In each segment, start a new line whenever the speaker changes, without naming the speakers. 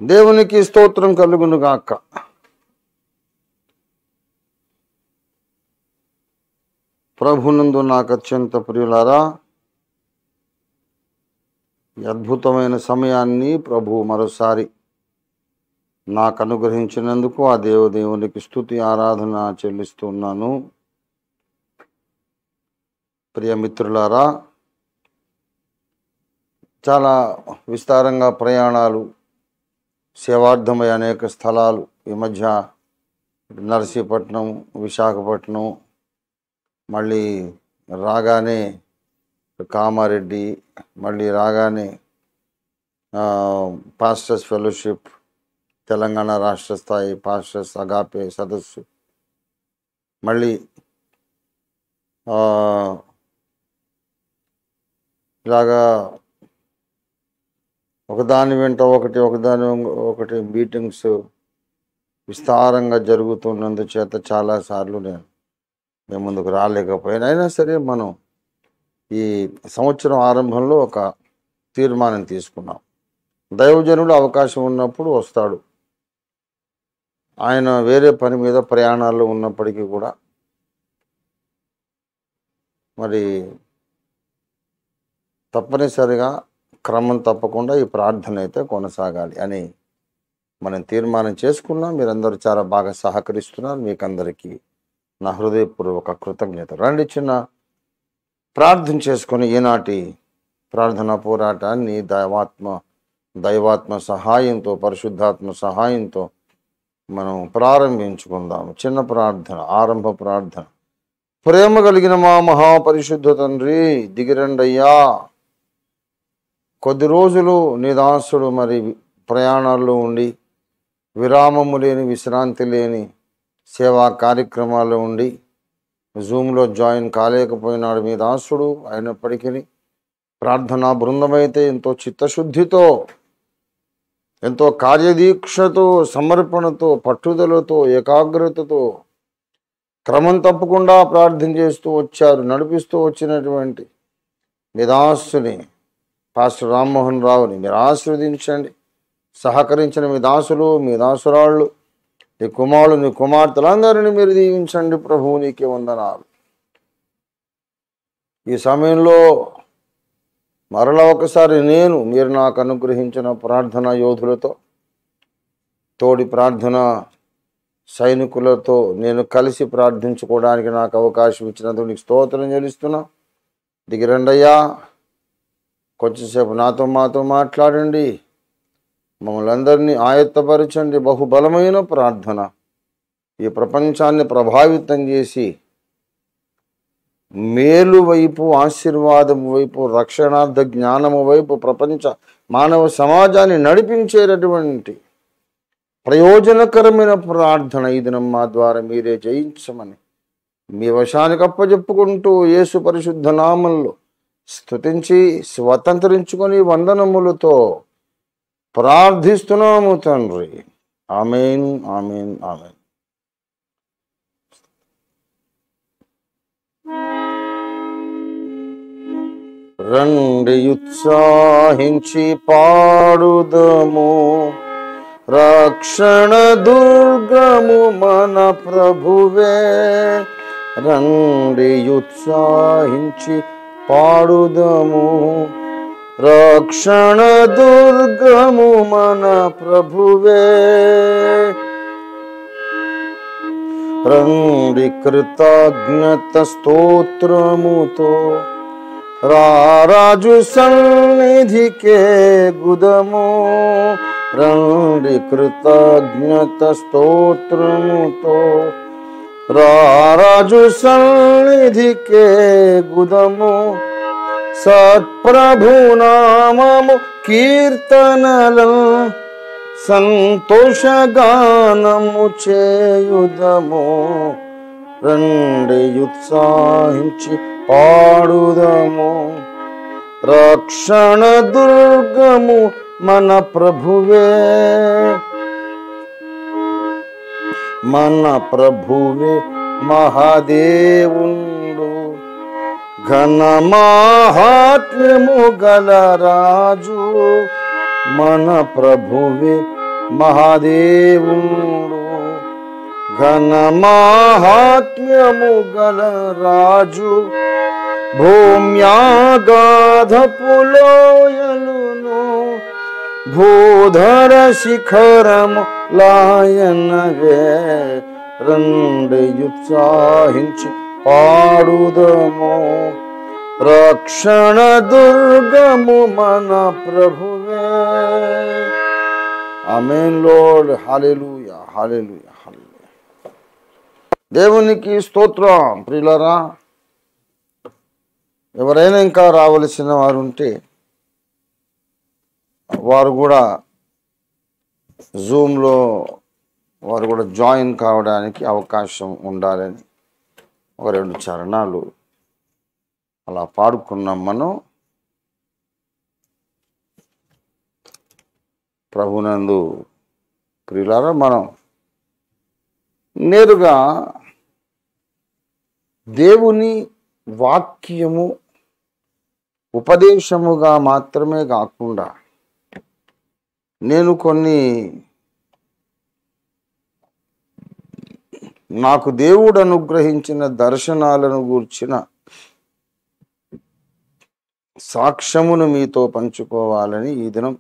దేవునికి స్తోత్రం కలుగును గాక. ప్రభునందు నాకు అత్యంత ప్రియులారా, ఈ అద్భుతమైన సమయాన్ని ప్రభు మరోసారి నాకు అనుగ్రహించినందుకు ఆ దేవునికి స్తుతి ఆరాధన చెల్లిస్తున్నాను. ప్రియమిత్రులారా, చాలా విస్తారంగా ప్రయాణాలు, సేవార్థమై అనేక స్థలాలు ఈ మధ్య నర్సీపట్నం, విశాఖపట్నం, మళ్ళీ రాగానే కామారెడ్డి, మళ్ళీ రాగానే పాస్టర్స్ ఫెలోషిప్, తెలంగాణ రాష్ట్ర స్థాయి పాస్టర్స్ అగాపే సదస్సు, మళ్ళీ ఇలాగా ఒకదాని వెంట ఒకటి మీటింగ్స్ విస్తారంగా జరుగుతున్నందుచేత చాలాసార్లు నేను ముందుకు రాలేకపోయాను. అయినా సరే మనం ఈ సంవత్సరం ఆరంభంలో ఒక తీర్మానం తీసుకున్నాం. దైవజనుడు అవకాశం ఉన్నప్పుడు వస్తాడు. ఆయన వేరే పని మీద ప్రయాణాల్లో ఉన్నప్పటికీ కూడా మరి తప్పనిసరిగా క్రమం తప్పకుండా ఈ ప్రార్థన అయితే కొనసాగాలి అని మనం తీర్మానం చేసుకున్నాం. మీరందరూ చాలా బాగా సహకరిస్తున్నారు. మీకందరికీ నా హృదయపూర్వక కృతజ్ఞత. రండి చిన్న ప్రార్థన చేసుకొని ఈనాటి ప్రార్థనా పోరాటాన్ని దైవాత్మ సహాయంతో, పరిశుద్ధాత్మ సహాయంతో మనం ప్రారంభించుకుందాం. చిన్న ప్రార్థన, ఆరంభ ప్రార్థన. ప్రేమ కలిగిన మా మహాపరిశుద్ధ తండ్రి, దిగిరండయ్యా. కొద్ది రోజులు నీ దాసుడు మరి ప్రయాణాల్లో ఉండి, విరామము లేని, విశ్రాంతి లేని సేవా కార్యక్రమాల్లో ఉండి జూమ్లో జాయిన్ కాలేకపోయినాడు మీ దాసుడు. అయినప్పటికీ ప్రార్థనా బృందమైతే ఎంతో చిత్తశుద్ధితో, ఎంతో కార్యదీక్షతో, సమర్పణతో, పట్టుదలతో, ఏకాగ్రతతో క్రమం తప్పకుండా ప్రార్థన చేస్తూ వచ్చారు. నడిపిస్తూ వచ్చినటువంటి మీ దాసుని పాస్టర్ రామ్మోహన్ రావుని మీరు ఆశీర్వదించండి. సహకరించిన మీ దాసులు, మీ దాసురాళ్ళు, నీ కుమారులు, నీ కుమార్తెలందరినీ మీరు దీవించండి. ప్రభువు నీకే వందనాలు. ఈ సమయంలో మరలా ఒకసారి మీరు నాకు అనుగ్రహించిన ప్రార్థనా యోధులతో, తోడి ప్రార్థన సైనికులతో నేను కలిసి ప్రార్థించుకోవడానికి నాకు అవకాశం ఇచ్చినందుకు నీకు స్తోత్రం చెల్లిస్తున్నా. దిగిరండయ్యా, కొంచెంసేపు మాతో మాట్లాడండి. మమ్మల్ని అందరినీ ఆయత్తపరచండి. బహుబలమైన ప్రార్థన ఈ ప్రపంచాన్ని ప్రభావితం చేసి మేలు వైపు, ఆశీర్వాదము వైపు, రక్షణార్థ జ్ఞానము వైపు ప్రపంచ మానవ సమాజాన్ని నడిపించేటటువంటి ప్రయోజనకరమైన ప్రార్థన ఈ దినం మా ద్వారా మీరే జయించమని మీ వశానికి అప్పచెప్పుకుంటూ యేసు పరిశుద్ధ నామంలో స్తుతించి స్వతంత్రించుకొని వందనములతో ప్రార్థిస్తున్నాము తండ్రి. ఆమేన్, ఆమేన్, ఆమేన్. రండి ఉత్సాహించి పాడుదము, రక్షణ దుర్గము మన ప్రభువే. రండి ఉత్సాహించి పాడుదము, రక్షణ దుర్గము మన ప్రభువే. రండి కృతజ్ఞత స్తోత్రముతో రారాజు సన్నిధికే గుదము. రండి కృతజ్ఞత స్తోత్రముతో రారాజు సన్నిధికే గుదము. సత్ప్రభు నామము కీర్తనలు సంతోషగానము చేయుదము. రండి ఉత్సాహించి పాడుదము, రక్షణ దుర్గము మన ప్రభువే. మన ప్రభువే మహాదేవుండు, ఘన మహాత్మ్యము గల రాజు. మన ప్రభువే మహాదేవుడు ఘన మాహాత్మ్యము గల రాజు భూమ్యాగాధపులోయలును భూధర శిఖరము లాయనవే రండి ఉత్సాహించి పాడుదము రక్షణ దుర్గము మన ప్రభువే. ఆమేన్ లార్డ్. హల్లెలూయా హల్లెలూయా హల్లెలూయా. దేవునికి స్తోత్రం. ప్రియులారా, ఎవరైనా ఇంకా రావలసిన వారు ఉంటే వారు కూడా జూమ్లో వారు కూడా జాయిన్ కావడానికి అవకాశం ఉండాలని ఒక 2 చరణాలు అలా పాడుకున్నాం. మనం ప్రభునందు ప్రియులారా, మనం నేరుగా దేవుని వాక్యము ఉపదేశముగా మాత్రమే కాకుండా నేను కొన్ని నాకు దేవుడు అనుగ్రహించిన దర్శనాలను గూర్చిన సాక్ష్యమును మీతో పంచుకోవాలని ఈ దినం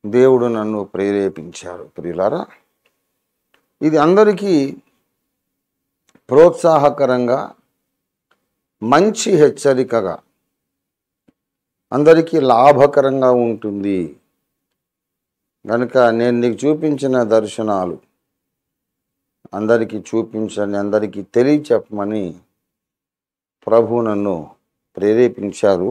దేవుడు నన్ను ప్రేరేపించారు. ప్రియులారా, ఇది అందరికీ ప్రోత్సాహకరంగా, మంచి హెచ్చరికగా, అందరికీ లాభకరంగా ఉంటుంది కనుక నేను నీకు చూపించిన దర్శనాలు అందరికీ చూపించని, అందరికీ తెలియచెప్పమని ప్రభు నన్ను ప్రేరేపించారు.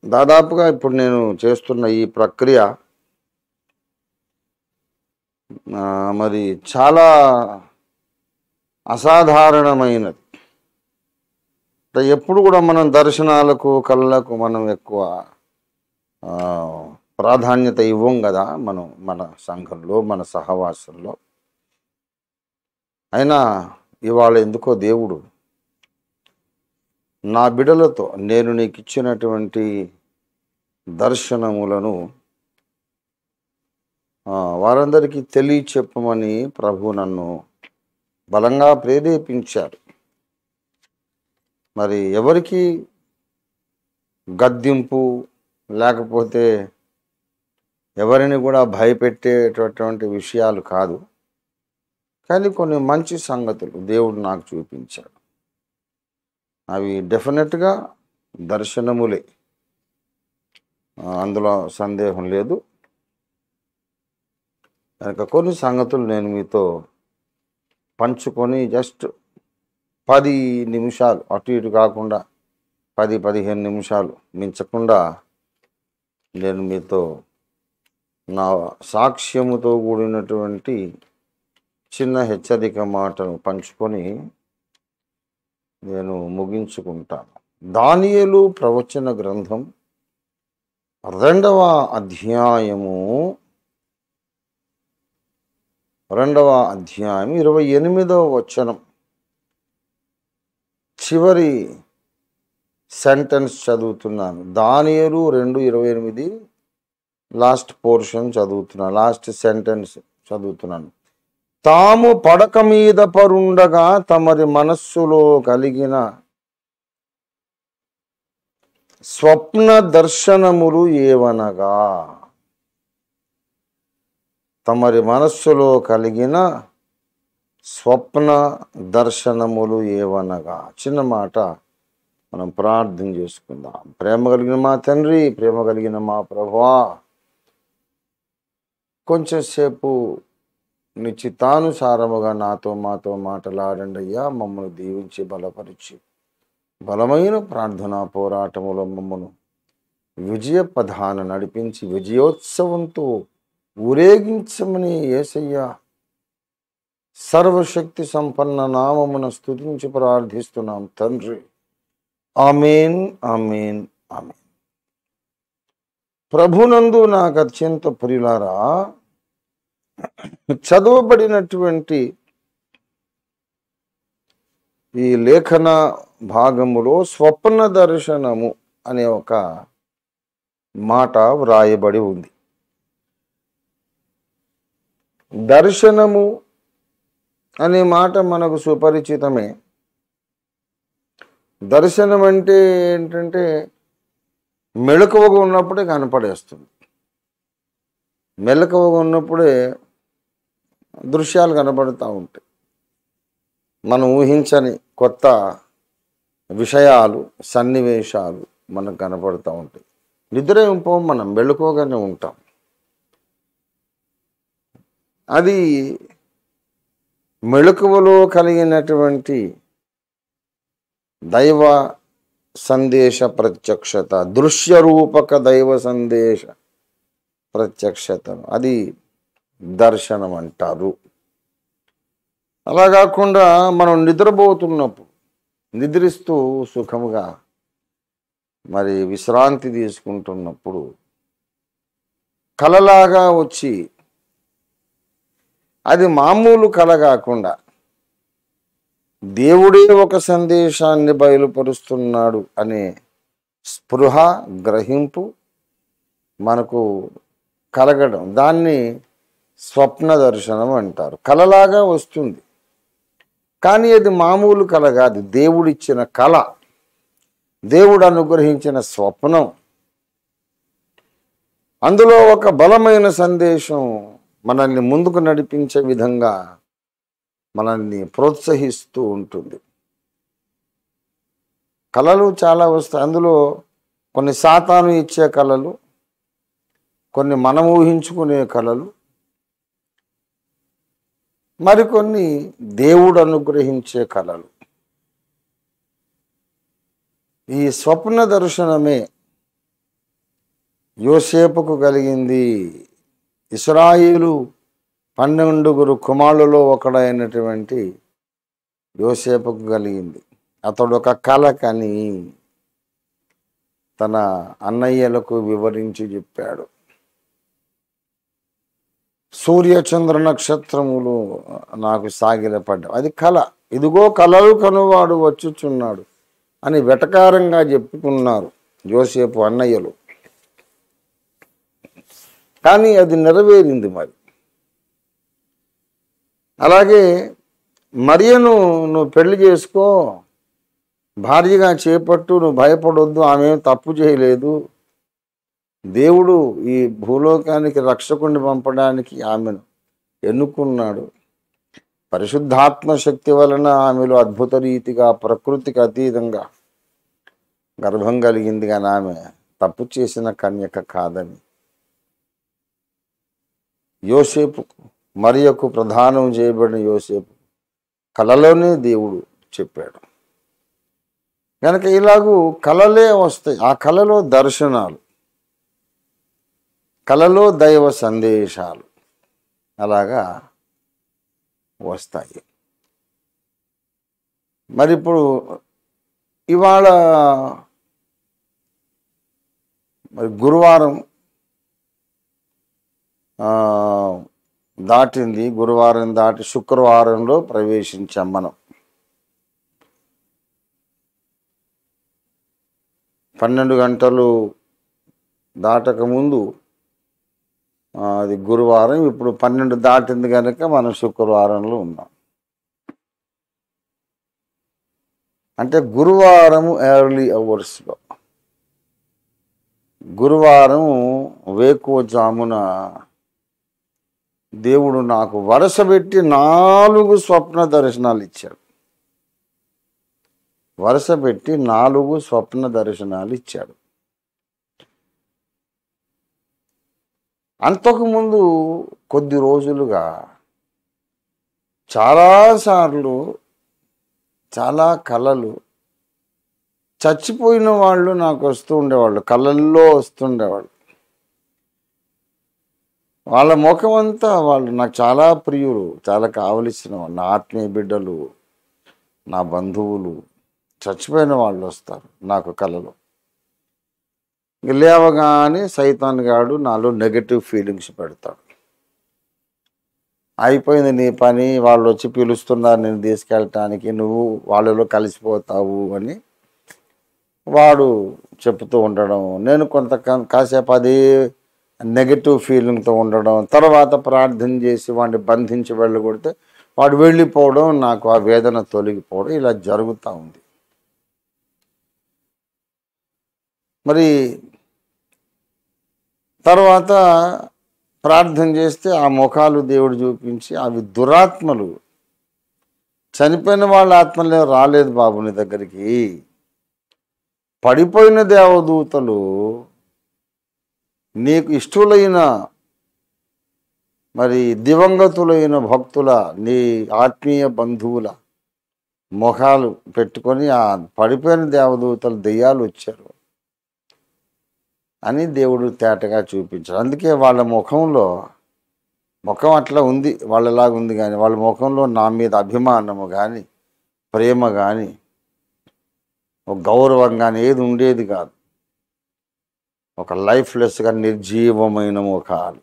దాదాపుగా ఇప్పుడు నేను చేస్తున్న ఈ ప్రక్రియ మరి చాలా అసాధారణమైనది. ఎప్పుడు కూడా మనం దర్శనాలకు కళ్ళకు మనం ఎక్కువ ప్రాధాన్యత ఇవ్వం కదా మనం మన సంఘంలో, మన సహవాసంలో. అయినా ఇవాళ ఎందుకో దేవుడు నా బిడ్డలతో నేను నీకు ఇచ్చినటువంటి దర్శనములను వారందరికీ తెలియచెప్పమని ప్రభు నన్ను బలంగా ప్రేరేపించారు. మరి ఎవరికి గద్దింపు లేకపోతే ఎవరిని కూడా భయపెట్టేటటువంటి విషయాలు కాదు, కానీ కొన్ని మంచి సంగతులు దేవుడు నాకు చూపించాడు. అవి డెఫినెట్గా దర్శనములే, అందులో సందేహం లేదు. కనుక కొన్ని సంగతులు నేను మీతో పంచుకొని జస్ట్ 10 నిమిషాలు అటు ఇటు కాకుండా 10-15 నిమిషాలు మించకుండా నేను మీతో నా సాక్ష్యముతో కూడినటువంటి చిన్న హెచ్చరిక మాటను పంచుకొని నేను ముగించుకుంటాను. దానియేలు ప్రవచన గ్రంథం 2వ అధ్యాయము 28వ వచనం చివరి సెంటెన్స్ చదువుతున్నాను. దానియేలు 2:28 లాస్ట్ పోర్షన్ చదువుతున్నాను, లాస్ట్ సెంటెన్స్ చదువుతున్నాను. తాము పడక మీద పరుండగా తమరి మనస్సులో కలిగిన స్వప్న దర్శనములు ఏవనగా, తమరి మనస్సులో కలిగిన స్వప్న దర్శనములు ఏవనగా. చిన్న మాట మనం ప్రార్థన చేసుకుందాం. ప్రేమ కలిగిన మా తండ్రి, ప్రేమ కలిగిన మా ప్రభువా, కొంచెం సేపు నీ చిత్తానుసారముగా మాతో మాట్లాడండి అయ్యా. మమ్మల్ని దీవించి బలపరిచి బలమైన ప్రార్థనా పోరాటములో మమ్మను విజయ పదాన నడిపించి విజయోత్సవంతో ఊరేగించమని యేసయ్యా సర్వశక్తి సంపన్న నామమున స్తుతించి ప్రార్థిస్తున్నాం తండ్రి. ఆమేన్ ఆమేన్ ఆమేన్. ప్రభునందు నాకు అత్యంత ప్రియులారా, చదవబడినటువంటి ఈ లేఖన భాగములో స్వప్న దర్శనము అనే ఒక మాట వ్రాయబడి ఉంది. దర్శనము అనే మాట మనకు సుపరిచితమే. దర్శనం అంటే ఏంటంటే మెలకువగా ఉన్నప్పుడే కనపడేస్తుంది. మెలకువగా ఉన్నప్పుడే దృశ్యాలు కనపడుతూ ఉంటాయి. మనం ఊహించని కొత్త విషయాలు, సన్నివేశాలు మనకు కనపడుతూ ఉంటాయి. నిద్ర ఇంపో మనం మెలకువగానే ఉంటాం. అది మెలకువలో కలిగినటువంటి దైవ సందేశ ప్రత్యక్షత, దృశ్య రూపక దైవ సందేశ ప్రత్యక్షతను అది దర్శనం అంటారు. అలా కాకుండా మనం నిద్రపోతున్నప్పుడు, నిద్రిస్తూ సుఖముగా మరి విశ్రాంతి తీసుకుంటున్నప్పుడు కలలాగా వచ్చి, అది మామూలు కల కాకుండా దేవుడే ఒక సందేశాన్ని బయలుపరుస్తున్నాడు అనే స్పృహ, గ్రహింపు మనకు కలగడం, దాన్ని స్వప్న దర్శనం అంటారు. కలలాగా వస్తుంది, కానీ అది మామూలు కల కాదు. దేవుడిచ్చిన కళ, దేవుడు అనుగ్రహించిన స్వప్నం. అందులో ఒక బలమైన సందేశం మనల్ని ముందుకు నడిపించే విధంగా మనల్ని ప్రోత్సహిస్తూ ఉంటుంది. కళలు చాలా వస్తాయి. అందులో కొన్ని సాతాను ఇచ్చే కళలు, కొన్ని మనం ఊహించుకునే కళలు, మరికొన్ని దేవుడు అనుగ్రహించే కళలు. ఈ స్వప్న దర్శనమే యోసేపుకు కలిగింది. ఇశ్రాయేలు 12 కుమారులలో ఒకడైనటువంటి యోసేపుకు కలిగింది. అతడు ఒక కల కని తన అన్నయ్యలకు వివరించి చెప్పాడు. సూర్య చంద్ర నక్షత్రములు నాకు సాగిలపడ్డావు, అది కళ. ఇదిగో కలలు కనువాడు వచ్చుచున్నాడు అని వెటకారంగా చెప్పుకున్నారు యోసేపు అన్నయ్యలు. కానీ అది నెరవేరింది. మరి అలాగే మరియను నువ్వు పెళ్లి చేసుకో, భార్యగా చేపట్టు, నువ్వు భయపడొద్దు, ఆమె తప్పు చేయలేదు. దేవుడు ఈ భూలోకానికి రక్షకుడిని పంపడానికి ఆమెను ఎన్నుకున్నాడు. పరిశుద్ధాత్మ శక్తి వలన ఆమెలో అద్భుత రీతిగా, ప్రకృతికి అతీతంగా గర్భం కలిగింది. కానీ ఆమె తప్పు చేసిన కన్యక కాదని యోసేపుకు, మరియకు ప్రదానం చేయబడిన యోసేపు కలలోనే దేవుడు చెప్పాడు. కనుక ఇలాగూ కలలే వస్తాయి. ఆ కలలో దర్శనాలు, కలలో దైవ సందేశాలు అలాగా వస్తాయి. మరి ఇప్పుడు ఇవాళ మరి గురువారం దాటింది. గురువారం దాటి శుక్రవారంలో ప్రవేశించాం మనం. 12 గంటలు దాటకముందు అది గురువారం. ఇప్పుడు 12 దాటింది కనుక మనం శుక్రవారంలో ఉన్నాం. అంటే గురువారం ఎర్లీ అవర్స్లో, గురువారం వేకువజామున దేవుడు నాకు వరుసపెట్టి 4 స్వప్న దర్శనాలు ఇచ్చాడు. వరుసపెట్టి 4 స్వప్న దర్శనాలు ఇచ్చాడు. అంతకుముందు కొద్ది రోజులుగా చాలాసార్లు చాలా కళలు, చచ్చిపోయిన వాళ్ళు నాకు వస్తూ ఉండేవాళ్ళు, కళల్లో వస్తుండేవాళ్ళు. వాళ్ళ ముఖం అంతా, వాళ్ళు నాకు చాలా ప్రియులు, చాలా కావలసిన వాళ్ళు, నా ఆత్మీయ బిడ్డలు, నా బంధువులు, చచ్చిపోయిన వాళ్ళు వస్తారు నాకు కళలో. లేవగానే సైతాన్ గాడు నాలో నెగటివ్ ఫీలింగ్స్ పెడతాడు. అయిపోయింది నీ పని, వాళ్ళు వచ్చి పిలుస్తున్నారు నేను తీసుకెళ్ళటానికి, నువ్వు వాళ్ళలో కలిసిపోతావు అని వాడు చెప్తూ ఉండడం, నేను కొంత కాసేపు అదే నెగటివ్ ఫీలింగ్తో ఉండడం, తర్వాత ప్రార్థన చేసి వాడిని బంధించి వెళ్ళగొడితే వాడు వెళ్ళిపోవడం, నాకు ఆ వేదన తొలగిపోవడం ఇలా జరుగుతూ ఉంది. మరి తర్వాత ప్రార్థన చేస్తే ఆ ముఖాలు దేవుడు చూపించి అవి దురాత్మలు, చనిపోయిన వాళ్ళ ఆత్మలే రాలేదు బాబు నీ దగ్గరికి, పడిపోయిన దేవదూతలు నీకు ఇష్టలైన మరి దివంగతులైన భక్తుల, నీ ఆత్మీయ బంధువుల ముఖాలు పెట్టుకొని ఆ పడిపోయిన దేవదూతలు దెయ్యాలు వచ్చారు అని దేవుడు తేటగా చూపించాడు. అందుకే వాళ్ళ ముఖం అట్లా ఉంది, వాళ్ళలాగా ఉంది, కానీ వాళ్ళ ముఖంలో నా మీద అభిమానము కానీ ప్రేమ కానీ ఒక గౌరవం కానీ ఏది ఉండేది కాదు. ఒక లైఫ్లెస్గా నిర్జీవమైన ముఖాలు.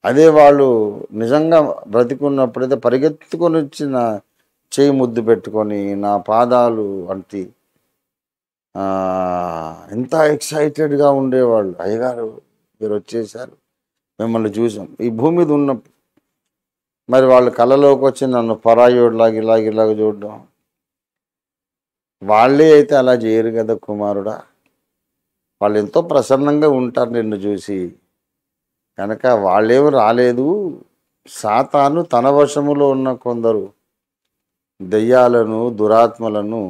అదే వాళ్ళు నిజంగా బ్రతికున్నప్పుడైతే పరిగెత్తుకొని వచ్చిన చేయి ముద్దు పెట్టుకొని నా పాదాలు అంటి ఎంత ఎక్సైటెడ్గా ఉండేవాళ్ళు. అయ్యగారు మీరు వచ్చేసారు, మిమ్మల్ని చూసాం ఈ భూమి మీద ఉన్నప్పుడు. మరి వాళ్ళు కళ్ళలోకి వచ్చి నన్ను పరాయోడులాగా ఇలాగ చూడడం, వాళ్ళే అయితే అలా చేయరు కదా కుమారుడా. వాళ్ళు ఎంతో ప్రసన్నంగా ఉంటారు నిన్ను చూసి, కనుక వాళ్ళేమి రాలేదు. సాతాను తన వశములో ఉన్న కొందరు దెయ్యాలను, దురాత్మలను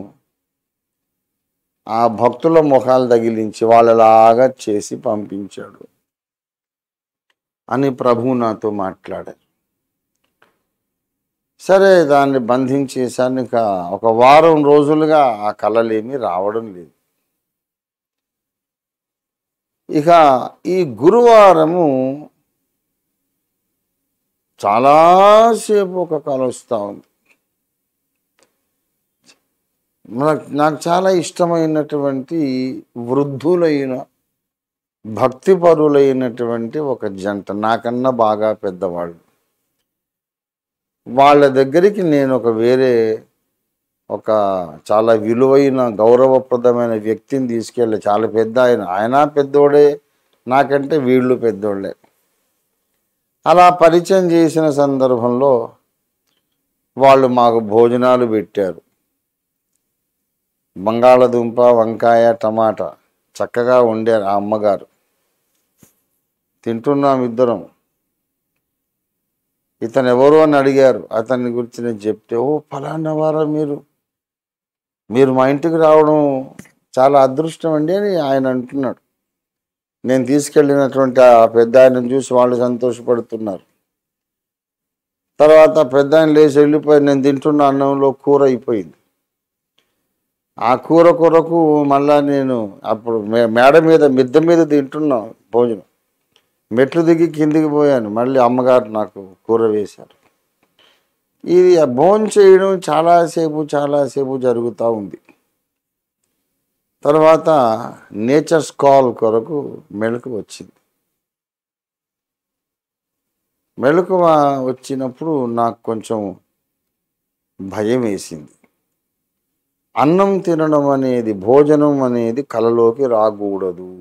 ఆ భక్తుల ముఖాలు తగిలించి వాళ్ళలాగా చేసి పంపించాడు అని ప్రభువు నాతో మాట్లాడారు. సరే, దాన్ని బంధించేసాను. ఇక ఒక వారం రోజులుగా ఆ కళలేమీ రావడం లేదు. ఇక ఈ గురువారము చాలాసేపు ఒక కళ వస్తూ ఉంది. నాకు చాలా ఇష్టమైనటువంటి వృద్ధులైన భక్తిపరులైనటువంటి ఒక జంట, నాకన్నా బాగా పెద్దవాళ్ళు. వాళ్ళ దగ్గరికి నేను ఒక చాలా విలువైన గౌరవప్రదమైన వ్యక్తిని తీసుకెళ్ళి, చాలా పెద్ద ఆయన పెద్దోడే, నాకంటే వీళ్ళు పెద్దోళ్ళే. అలా పరిచయం చేసిన సందర్భంలో వాళ్ళు మాకు భోజనాలు పెట్టారు. బంగాళదుంప, వంకాయ, టమాటా చక్కగా వండారు ఆ అమ్మగారు. తింటున్నాం ఇద్దరం. ఇతను ఎవరు అని అడిగారు. అతన్ని గురించి నేను చెప్తే, ఓ ఫలానా వారా మీరు మా ఇంటికి రావడం చాలా అదృష్టం అండి అని ఆయన అంటున్నాడు. నేను తీసుకెళ్ళినటువంటి ఆ పెద్ద ఆయనను చూసి వాళ్ళు సంతోషపడుతున్నారు. తర్వాత పెద్ద ఆయన లేచి వెళ్ళిపోయి, నేను తింటున్న అన్నంలో కూర అయిపోయింది. ఆ కూర కొరకు మళ్ళా నేను అప్పుడు మేడ మీద మిద్దె మీద తింటున్నాం భోజనం. మెట్లు దిగి కిందికి పోయాను, మళ్ళీ అమ్మగారు నాకు కూర వేశారు. ఇది భోజనం చేయడం చాలాసేపు జరుగుతూ ఉంది. తర్వాత నేచర్స్ కాల్ కొరకు మెళకువ వచ్చింది. మెళకువ వచ్చినప్పుడు నాకు కొంచెం భయం వేసింది. అన్నం తినడం అనేది, భోజనం అనేది కలలోకి రాకూడదు,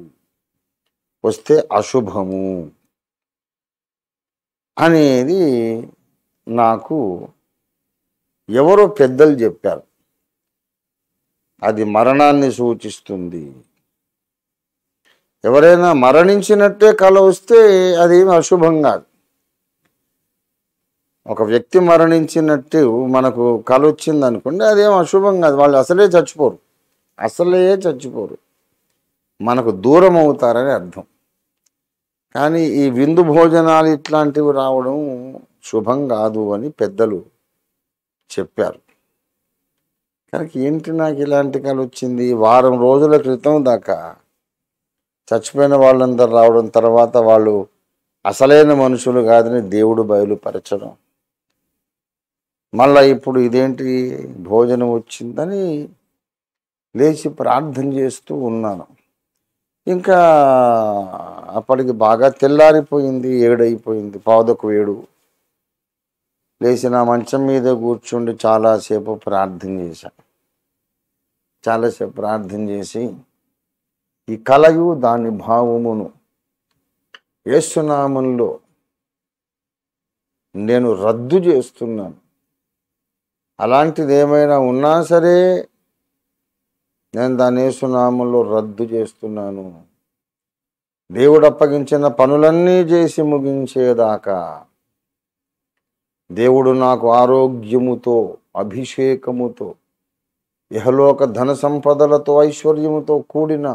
వస్తే అశుభము అనేది నాకు ఎవరో పెద్దలు చెప్పారు. అది మరణాన్ని సూచిస్తుంది. ఎవరైనా మరణించినట్టే కల వస్తే అదేమి అశుభం కాదు. ఒక వ్యక్తి మరణించినట్టు మనకు కల వచ్చింది అనుకోండి, అదేం అశుభం కాదు. వాళ్ళు అసలే చచ్చిపోరు, మనకు దూరం అవుతారని అర్థం. కానీ ఈ విందు భోజనాలు ఇట్లాంటివి రావడం శుభం కాదు అని పెద్దలు చెప్పారు. కనుక ఏంటి నాకు ఇలాంటి కల వచ్చింది? వారం రోజుల క్రితం దాకా చచ్చిపోయిన వాళ్ళందరూ రావడం, తర్వాత వాళ్ళు అసలైన మనుషులు కాదని దేవుడు బయలుపరచడం, మళ్ళీ ఇప్పుడు ఇదేంటి భోజనం వచ్చిందని లేచి ప్రార్థన చేస్తూ ఉన్నాను. ఇంకా అప్పటికి బాగా తెల్లారిపోయింది, 7 అయిపోయింది, 6:15. లేచి నా మంచం మీద కూర్చుండి చాలాసేపు ప్రార్థన చేశాను. చాలాసేపు ప్రార్థన చేసి ఈ కలయు దాని భావమును యేసునామంలో నేను రద్దు చేస్తున్నాను. అలాంటిది ఏమైనా ఉన్నా సరే నేను దాని యేసునామంలో రద్దు చేస్తున్నాను. దేవుడు అప్పగించిన పనులన్నీ చేసి ముగించేదాకా దేవుడు నాకు ఆరోగ్యముతో, అభిషేకముతో, ఇహలోక ధన సంపదలతో, ఐశ్వర్యముతో కూడిన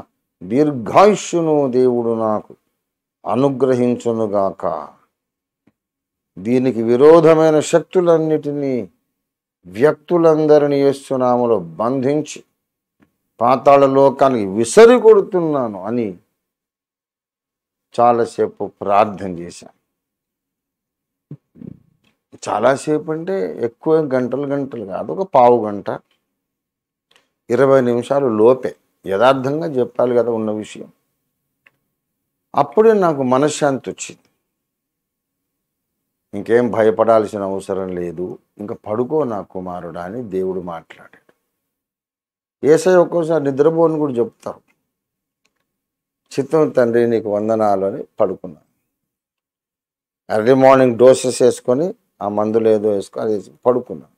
దీర్ఘాయుష్యును దేవుడు నాకు అనుగ్రహించునుగాక. దీనికి విరోధమైన శక్తులన్నిటినీ, వ్యక్తులందరినీ యేసునామములో బంధించి పాతాళ లోకానికి విసిరి కొడుతున్నాను అని చాలాసేపు ప్రార్థన చేశాను. చాలాసేపు అంటే ఎక్కువ గంటలు కాదు, ఒక పావు గంట 20 నిమిషాలు లోపే. యథార్థంగా చెప్పాలి కదా ఉన్న విషయం. అప్పుడే నాకు మనశ్శాంతి వచ్చింది. ఇంకేం భయపడాల్సిన అవసరం లేదు, ఇంకా పడుకో నా కుమారుడా అని దేవుడు మాట్లాడాడు. యేసయ్య ఒక్కోసారి నిద్రపోని కూడా చెప్తారు. చిత్తం తండ్రి నీకు వందనాలు అని పడుకున్నాను. ఎర్లీ మార్నింగ్ డోసెస్ వేసుకొని ఆ మందులు ఏదో వేసుకొని అది పడుకున్నాను.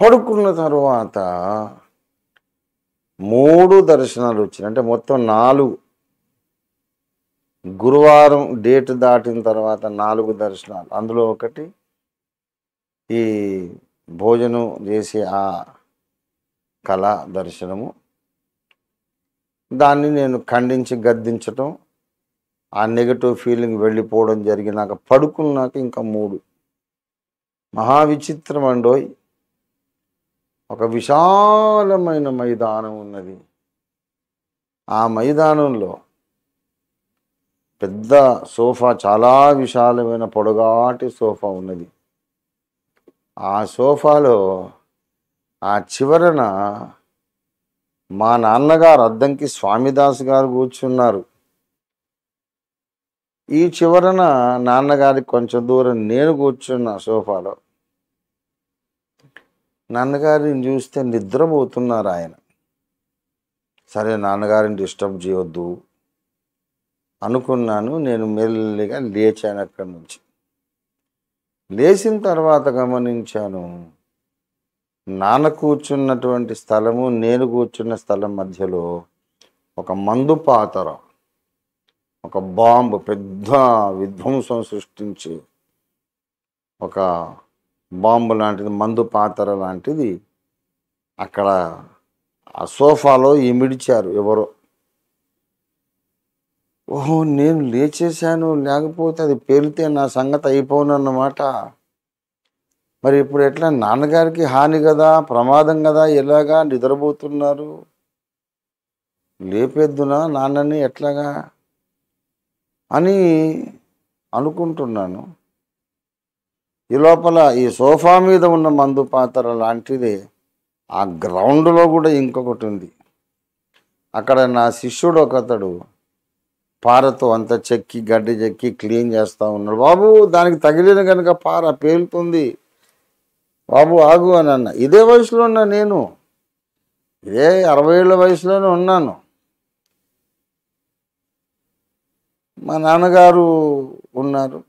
పడుకున్న తర్వాత 3 దర్శనాలు వచ్చినాయి. అంటే మొత్తం 4. గురువారం డేట్ దాటిన తర్వాత 4 దర్శనాలు. అందులో ఒకటి ఈ భోజనం చేసే ఆ కళ దర్శనము. దాన్ని నేను ఖండించి గద్దించటం, ఆ నెగటివ్ ఫీలింగ్ వెళ్ళిపోవడం జరిగినాక పడుకున్నాక ఇంకా 3. మహావిచిత్రం అండోయ్. ఒక విశాలమైన మైదానం ఉన్నది. ఆ మైదానంలో పెద్ద సోఫా, చాలా విశాలమైన పొడగాటి సోఫా ఉన్నది. ఆ సోఫాలో ఆ చివరన మా నాన్నగారు అద్దంకి స్వామిదాస్ గారు కూర్చున్నారు. ఈ చివరన నాన్నగారికి కొంచెం దూరం నేను కూర్చున్నా సోఫాలో. నాన్నగారిని చూస్తే నిద్రపోతున్నారు ఆయన. సరే నాన్నగారిని డిస్టర్బ్ చేయొద్దు అనుకున్నాను. నేను మెల్లిగా లేచాను అక్కడి నుంచి. లేచిన తర్వాత గమనించాను, నాన్న కూర్చున్నటువంటి స్థలము, నేను కూర్చున్న స్థలం మధ్యలో ఒక మందు పాతర, ఒక బాంబు, పెద్ద విధ్వంసం సృష్టించి ఒక బాంబు లాంటిది, మందు పాతర లాంటిది అక్కడ ఆ సోఫాలో ఇమిడిచారు ఎవరో. ఓహో, నేను లేచేశాను, లేకపోతే అది పేలితే నా సంగతి అయిపోనన్నమాట. మరి ఇప్పుడు ఎట్లా? నాన్నగారికి హాని కదా, ప్రమాదం కదా, ఎలాగా? నిద్రపోతున్నారు, లేపేద్దునా నాన్నని ఎట్లాగా అని అనుకుంటున్నాను. ఈ లోపల ఈ సోఫా మీద ఉన్న మందు పాత్ర లాంటిది ఆ గ్రౌండ్లో కూడా ఇంకొకటి ఉంది. అక్కడ నా శిష్యుడు ఒకతడు పారతో అంత చెక్కి, గడ్డి చెక్కి క్లీన్ చేస్తూ ఉన్నాడు. బాబు, దానికి తగిలిన కనుక పార పేలుతుంది, బాబు ఆగు అని అన్న. ఇదే వయసులో ఉన్నా నేను, ఇదే 60 ఏళ్ళ వయసులోనే ఉన్నాను. మా నాన్నగారు ఉన్నారు,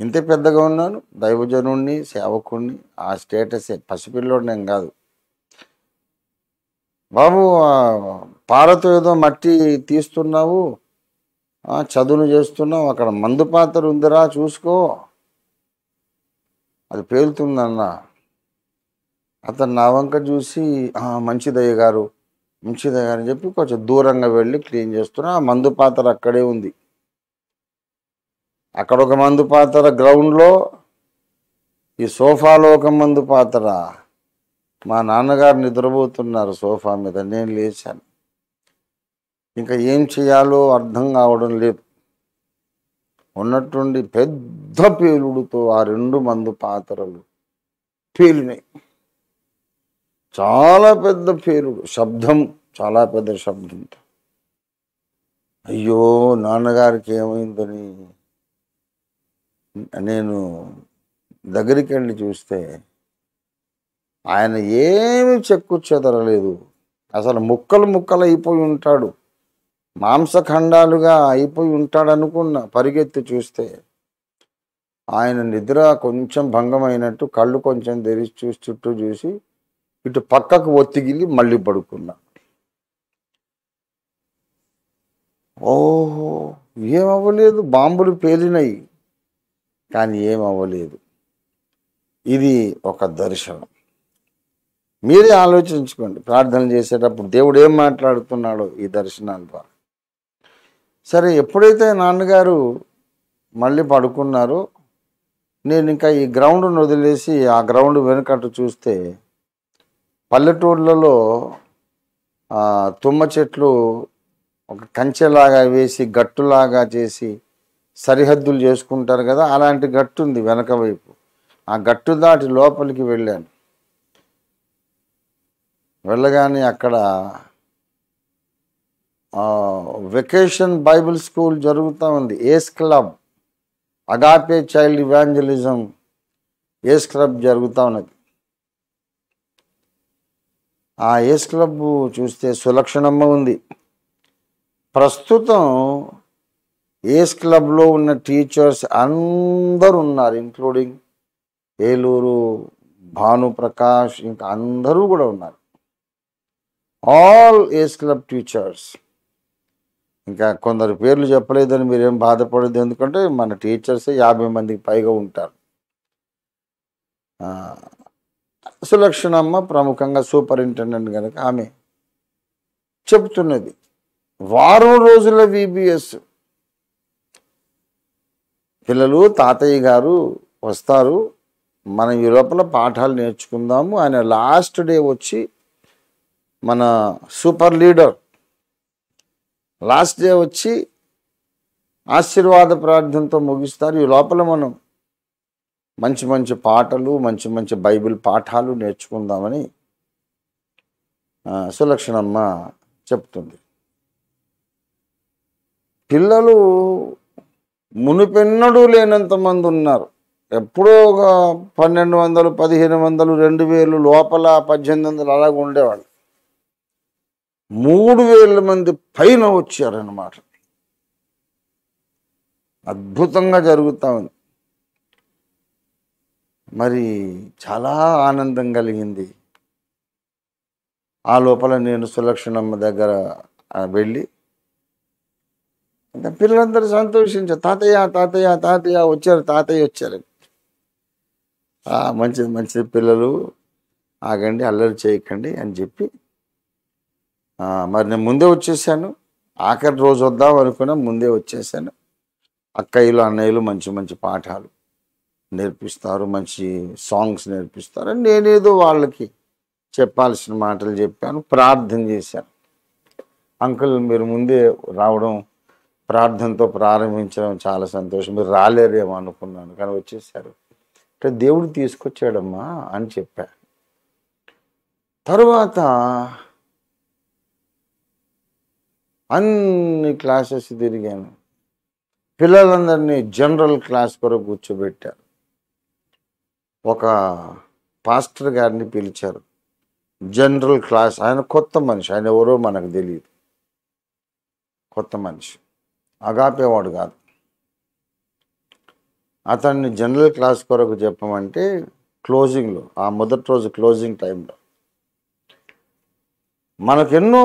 ఇంతే పెద్దగా ఉన్నాను, దైవజనుణ్ణి, సేవకుణ్ణి, ఆ స్టేటసే, పసిపిల్లోడు నేను కాదు. బాబు, పారతో ఏదో మట్టి తీస్తున్నావు, చదును చేస్తున్నావు, అక్కడ మందు పాత్ర ఉందిరా చూసుకో, అది పేలుతుందన్న. అతను నా వంక చూసి మంచిదయ్య గారు, మంచిదయ్య గారు అని చెప్పి కొంచెం దూరంగా వెళ్ళి క్లీన్ చేస్తున్నా. ఆ మందు పాత్ర అక్కడే ఉంది. అక్కడ ఒక మందు పాత్ర గ్రౌండ్లో, ఈ సోఫాలో ఒక మందు పాత్ర. మా నాన్నగారు నిద్రపోతున్నారు సోఫా మీద. నేను లేచాను. ఇంకా ఏం చేయాలో అర్థం కావడం లేదు. ఉన్నట్టుండి పెద్ద పేలుడుతో ఆ 2 మందు పాత్రలు పేలినాయి. చాలా పెద్ద పేలుడు, శబ్దం, చాలా పెద్ద శబ్దంతో. అయ్యో, నాన్నగారికి ఏమైందని నేను దగ్గరికి వెళ్ళి చూస్తే ఆయన ఏమి చెక్కు చెదరలేదు. అసలు ముక్కలు ముక్కలు అయిపోయి ఉంటాడు, మాంసఖండాలుగా అయిపోయి ఉంటాడు అనుకున్న. పరిగెత్తి చూస్తే ఆయన నిద్ర కొంచెం భంగమైనట్టు కళ్ళు కొంచెం తెరిచి చూసి చుట్టూ చూసి ఇటు పక్కకు ఒత్తిగిలి మళ్ళీ పడుకున్నా. ఓహో, ఏమవ్వలేదు, బాంబులు పేలినాయి కానీ ఏమవ్వలేదు. ఇది ఒక దర్శనం. మీరే ఆలోచించుకోండి, ప్రార్థన చేసేటప్పుడు దేవుడు ఏం మాట్లాడుతున్నాడో ఈ దర్శనాల ద్వారా. సరే, ఎప్పుడైతే నాన్నగారు మళ్ళీ పడుకున్నారో నేను ఇంకా ఈ గ్రౌండ్ను వదిలేసి ఆ గ్రౌండ్ వెనుకట్టు చూస్తే పల్లెటూర్లలో తుమ్మ చెట్లు ఒక కంచెలాగా వేసి గట్టులాగా చేసి సరిహద్దులు చేసుకుంటారు కదా, అలాంటి గట్టు ఉంది వెనక వైపు. ఆ గట్టు దాటి లోపలికి వెళ్ళాను. వెళ్ళగానే అక్కడ వెకేషన్ బైబిల్ స్కూల్ జరుగుతూ ఉంది. ఏస్ క్లబ్, అగాపే చైల్డ్ ఇవాంజలిజం ఏస్ క్లబ్ జరుగుతూ ఉన్నది. ఆ ఏస్ క్లబ్ చూస్తే సులక్షణమ్మ ఉంది. ప్రస్తుతం ఏస్ క్లబ్లో ఉన్న టీచర్స్ అందరూ ఉన్నారు, ఇంక్లూడింగ్ ఏలూరు భానుప్రకాష్, ఇంకా అందరూ కూడా ఉన్నారు. ఆల్ ఏస్ క్లబ్ టీచర్స్. ఇంకా కొందరు పేర్లు చెప్పలేదని మీరేం బాధపడదు, ఎందుకంటే మన టీచర్స్ 50 మందికి పైగా ఉంటారు. సులక్షణమ్మ ప్రముఖంగా సూపరింటెండెంట్ కనుక ఆమె చెప్తున్నది, వారం రోజుల VBS. పిల్లలు, తాతయ్య గారు వస్తారు, మనం ఈ లోపల పాఠాలు నేర్చుకుందాము. ఆయన లాస్ట్ డే వచ్చి మన సూపర్ లీడర్ లాస్ట్ డే వచ్చి ఆశీర్వాద ప్రార్థనతో ముగిస్తారు. ఈ లోపల మనం మంచి మంచి పాటలు, మంచి మంచి బైబిల్ పాఠాలు నేర్చుకుందామని సులక్షణమ్మ చెప్తుంది. పిల్లలు మునిపెన్నడూ లేనంత మంది ఉన్నారు. ఎప్పుడో ఒక 1200, 1500, 2000 లోపల 1800 అలాగ ఉండేవాళ్ళు. 3000 మంది పైన వచ్చారన్నమాట. అద్భుతంగా జరుగుతూ ఉంది. మరి చాలా ఆనందం కలిగింది. ఆ లోపల నేను సులక్షణమ్మ దగ్గర వెళ్ళి పిల్లలందరూ సంతోషించారు. తాతయ్య తాతయ్య తాతయ్య వచ్చారు, తాతయ్య వచ్చారు. మంచిది మంచిది పిల్లలు, ఆగండి, అల్లరి చేయకండి అని చెప్పి మరి నేను ముందే వచ్చేసాను. ఆఖరి రోజు వద్దాం అనుకున్నా, ముందే వచ్చేసాను. అక్కయ్యలు అన్నయ్యలు మంచి మంచి పాఠాలు నేర్పిస్తారు, మంచి సాంగ్స్ నేర్పిస్తారు. నేనేదో వాళ్ళకి చెప్పాల్సిన మాటలు చెప్పాను, ప్రార్థన చేశాను. అంకుల్ మీరు ముందే రావడం, ప్రార్థనతో ప్రారంభించడం చాలా సంతోషం. మీరు రాలేరేమో అనుకున్నాను కానీ వచ్చేసారు. అంటే దేవుడు తీసుకొచ్చాడమ్మా అని చెప్పా. తరువాత అన్ని క్లాసెస్ తిరిగాను. పిల్లలందరినీ జనరల్ క్లాస్ కొరకు కూర్చోబెట్టారు. ఒక పాస్టర్ గారిని పిలిచారు, జనరల్ క్లాస్. ఆయన కొత్త మనిషి, ఆయన ఎవరో మనకు తెలియదు, కొత్త మనిషి, అగాపేవాడు కాదు. అతన్ని జనరల్ క్లాస్ కొరకు చెప్పమంటే క్లోజింగ్లో, ఆ మొదటి రోజు క్లోజింగ్ టైంలో మనకెన్నో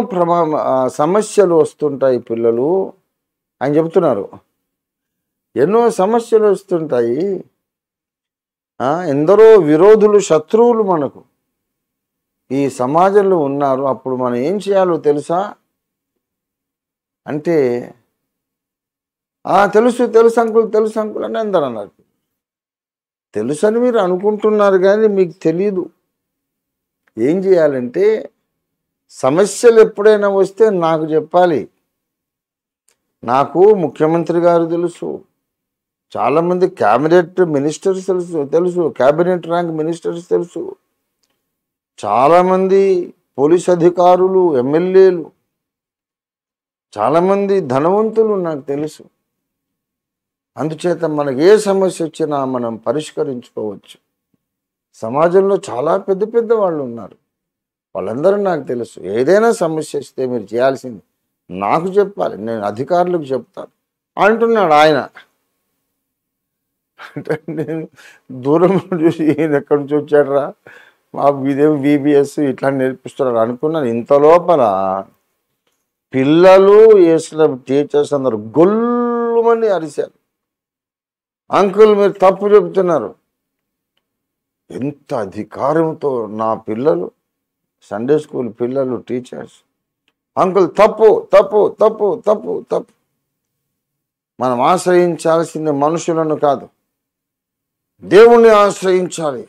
సమస్యలు వస్తుంటాయి. పిల్లలు ఆయన చెబుతున్నారు, ఎన్నో సమస్యలు వస్తుంటాయి, ఎందరో విరోధులు, శత్రువులు మనకు ఈ సమాజంలో ఉన్నారు. అప్పుడు మనం ఏం చేయాలో తెలుసా అంటే తెలుసు తెలుసు అంకుల్, తెలుసు అంకుల్ అని అందరూ అన్నారు. తెలుసు అని మీరు అనుకుంటున్నారు కానీ మీకు తెలియదు. ఏం చేయాలంటే సమస్యలు ఎప్పుడైనా వస్తే నాకు చెప్పాలి. నాకు ముఖ్యమంత్రి గారు తెలుసు, చాలామంది క్యాబినెట్ మినిస్టర్స్ తెలుసు, క్యాబినెట్ ర్యాంక్ మినిస్టర్స్ తెలుసు, చాలామంది పోలీస్ అధికారులు, ఎమ్మెల్యేలు, చాలామంది ధనవంతులు నాకు తెలుసు. అందుచేత మనకు ఏ సమస్య వచ్చినా మనం పరిష్కరించుకోవచ్చు. సమాజంలో చాలా పెద్ద పెద్ద వాళ్ళు ఉన్నారు. వాళ్ళందరూ నాకు తెలుసు. ఏదైనా సమస్య వస్తే మీరు చేయాల్సింది నాకు చెప్పాలి, నేను అధికారులకు చెప్తాను అంటున్నాడు ఆయన. అంటే నేను దూరం చూసి ఈయన ఎక్కడి నుంచి వచ్చాడరా, మాకు ఇదేం బీబీఎస్ ఇట్లా నేర్పిస్తున్నాడు అనుకున్నాను. ఇంత లోపల పిల్లలు వేసిన టీచర్స్ అందరు గొల్లుమని అరిశారు. అంకుల్ మీరు తప్పు చెబుతున్నారు. ఎంత అధికారంతో నా పిల్లలు, సండే స్కూల్ పిల్లలు, టీచర్స్, అంకుల్ తప్పు తప్పు తప్పు తప్పు తప్పు. మనం ఆశ్రయించాల్సింది మనుషులను కాదు, దేవుణ్ణి ఆశ్రయించాలి,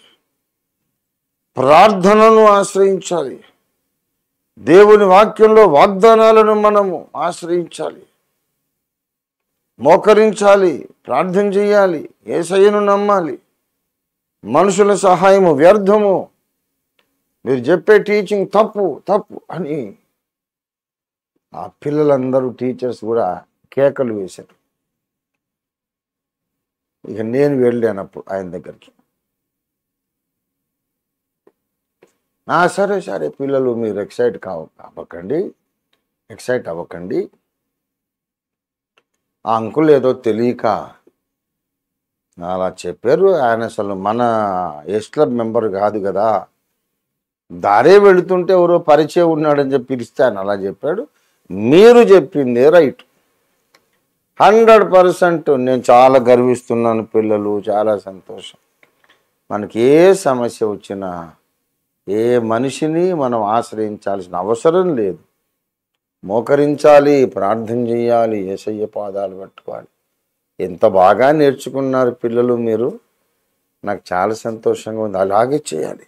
ప్రార్థనను ఆశ్రయించాలి, దేవుని వాక్యంలో వాగ్దానాలను మనము ఆశ్రయించాలి, మోకరించాలి, ప్రార్థన చేయాలి, యేసయ్యను నమ్మాలి. మనుషుల సహాయము వ్యర్థము, మీరు చెప్పే టీచింగ్ తప్పు తప్పు అని ఆ పిల్లలందరూ టీచర్స్ కూడా కేకలు వేశారు. ఇక నేను వెళ్ళానప్పుడు ఆయన దగ్గరికి, సరే సరే పిల్లలు మీరు ఎక్సైట్ అవ్వకండి. ఆ అంకుల్ ఏదో తెలియక అలా చెప్పారు. ఆయన అసలు మన ఎస్ క్లబ్ మెంబర్ కాదు కదా, దారే వెళుతుంటే ఎవరో పరిచయం ఉన్నాడని చెప్పి పిలిస్తే ఆయన అలా చెప్పాడు. మీరు చెప్పిందే రైట్, 100%. నేను చాలా గర్విస్తున్నాను. పిల్లలు చాలా సంతోషం. మనకి ఏ సమస్య వచ్చినా ఏ మనిషిని మనం ఆశ్రయించాల్సిన అవసరం లేదు. మోకరించాలి, ప్రార్థన చేయాలి, యేసయ్య పాదాలు పట్టుకోవాలి. ఎంత బాగా నేర్చుకున్నారు పిల్లలు మీరు, నాకు చాలా సంతోషంగా ఉంది. అలాగే చేయాలి.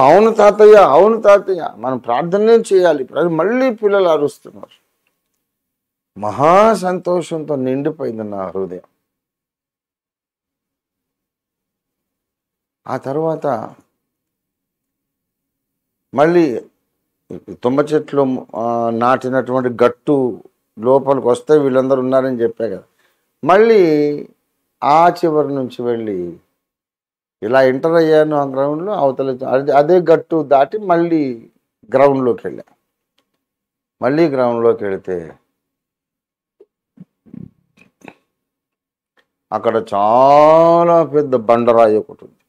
అవును తాతయ్య మనం ప్రార్థనే చేయాలి. మళ్ళీ పిల్లలు అరుస్తున్నారు. మహా సంతోషంతో నిండిపోయింది నా హృదయం. ఆ తర్వాత మళ్ళీ తుమ్మ చెట్లు నాటినటువంటి గట్టు లోపలికి వస్తే వీళ్ళందరూ ఉన్నారని చెప్పా కదా, మళ్ళీ ఆ చివరి నుంచి వెళ్ళి ఇలా ఎంటర్ అయ్యాను ఆ గ్రౌండ్లో. అవతల అదే గట్టు దాటి మళ్ళీ గ్రౌండ్లోకి వెళ్ళా. మళ్ళీ గ్రౌండ్లోకి వెళితే అక్కడ చాలా పెద్ద బండరాయి ఒకటి ఉంది.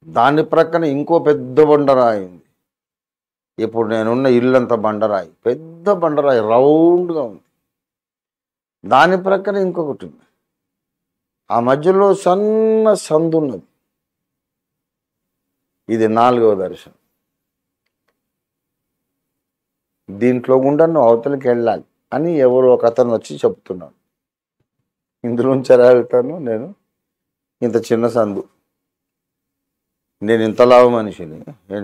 దాని ప్రక్కన ఇంకో పెద్ద బండరాయి ఉంది. ఇప్పుడు నేనున్న ఇల్లంతా బండరాయి, పెద్ద బండరాయి రౌండ్గా ఉంది. దాని ప్రక్కన ఇంకొకటి ఉంది. ఆ మధ్యలో సన్న సందు ఉన్నది. ఇది 4వ దర్శనం. దీంట్లో గుండా నువ్వు అవతలికి వెళ్ళాలి అని ఎవరో ఒక అతను వచ్చి చెప్తున్నాడు. ఇందులోంచి ఎలా వెళ్తాను నేను? ఇంత చిన్న సందు, నేను ఇంత లావు మనిషిని,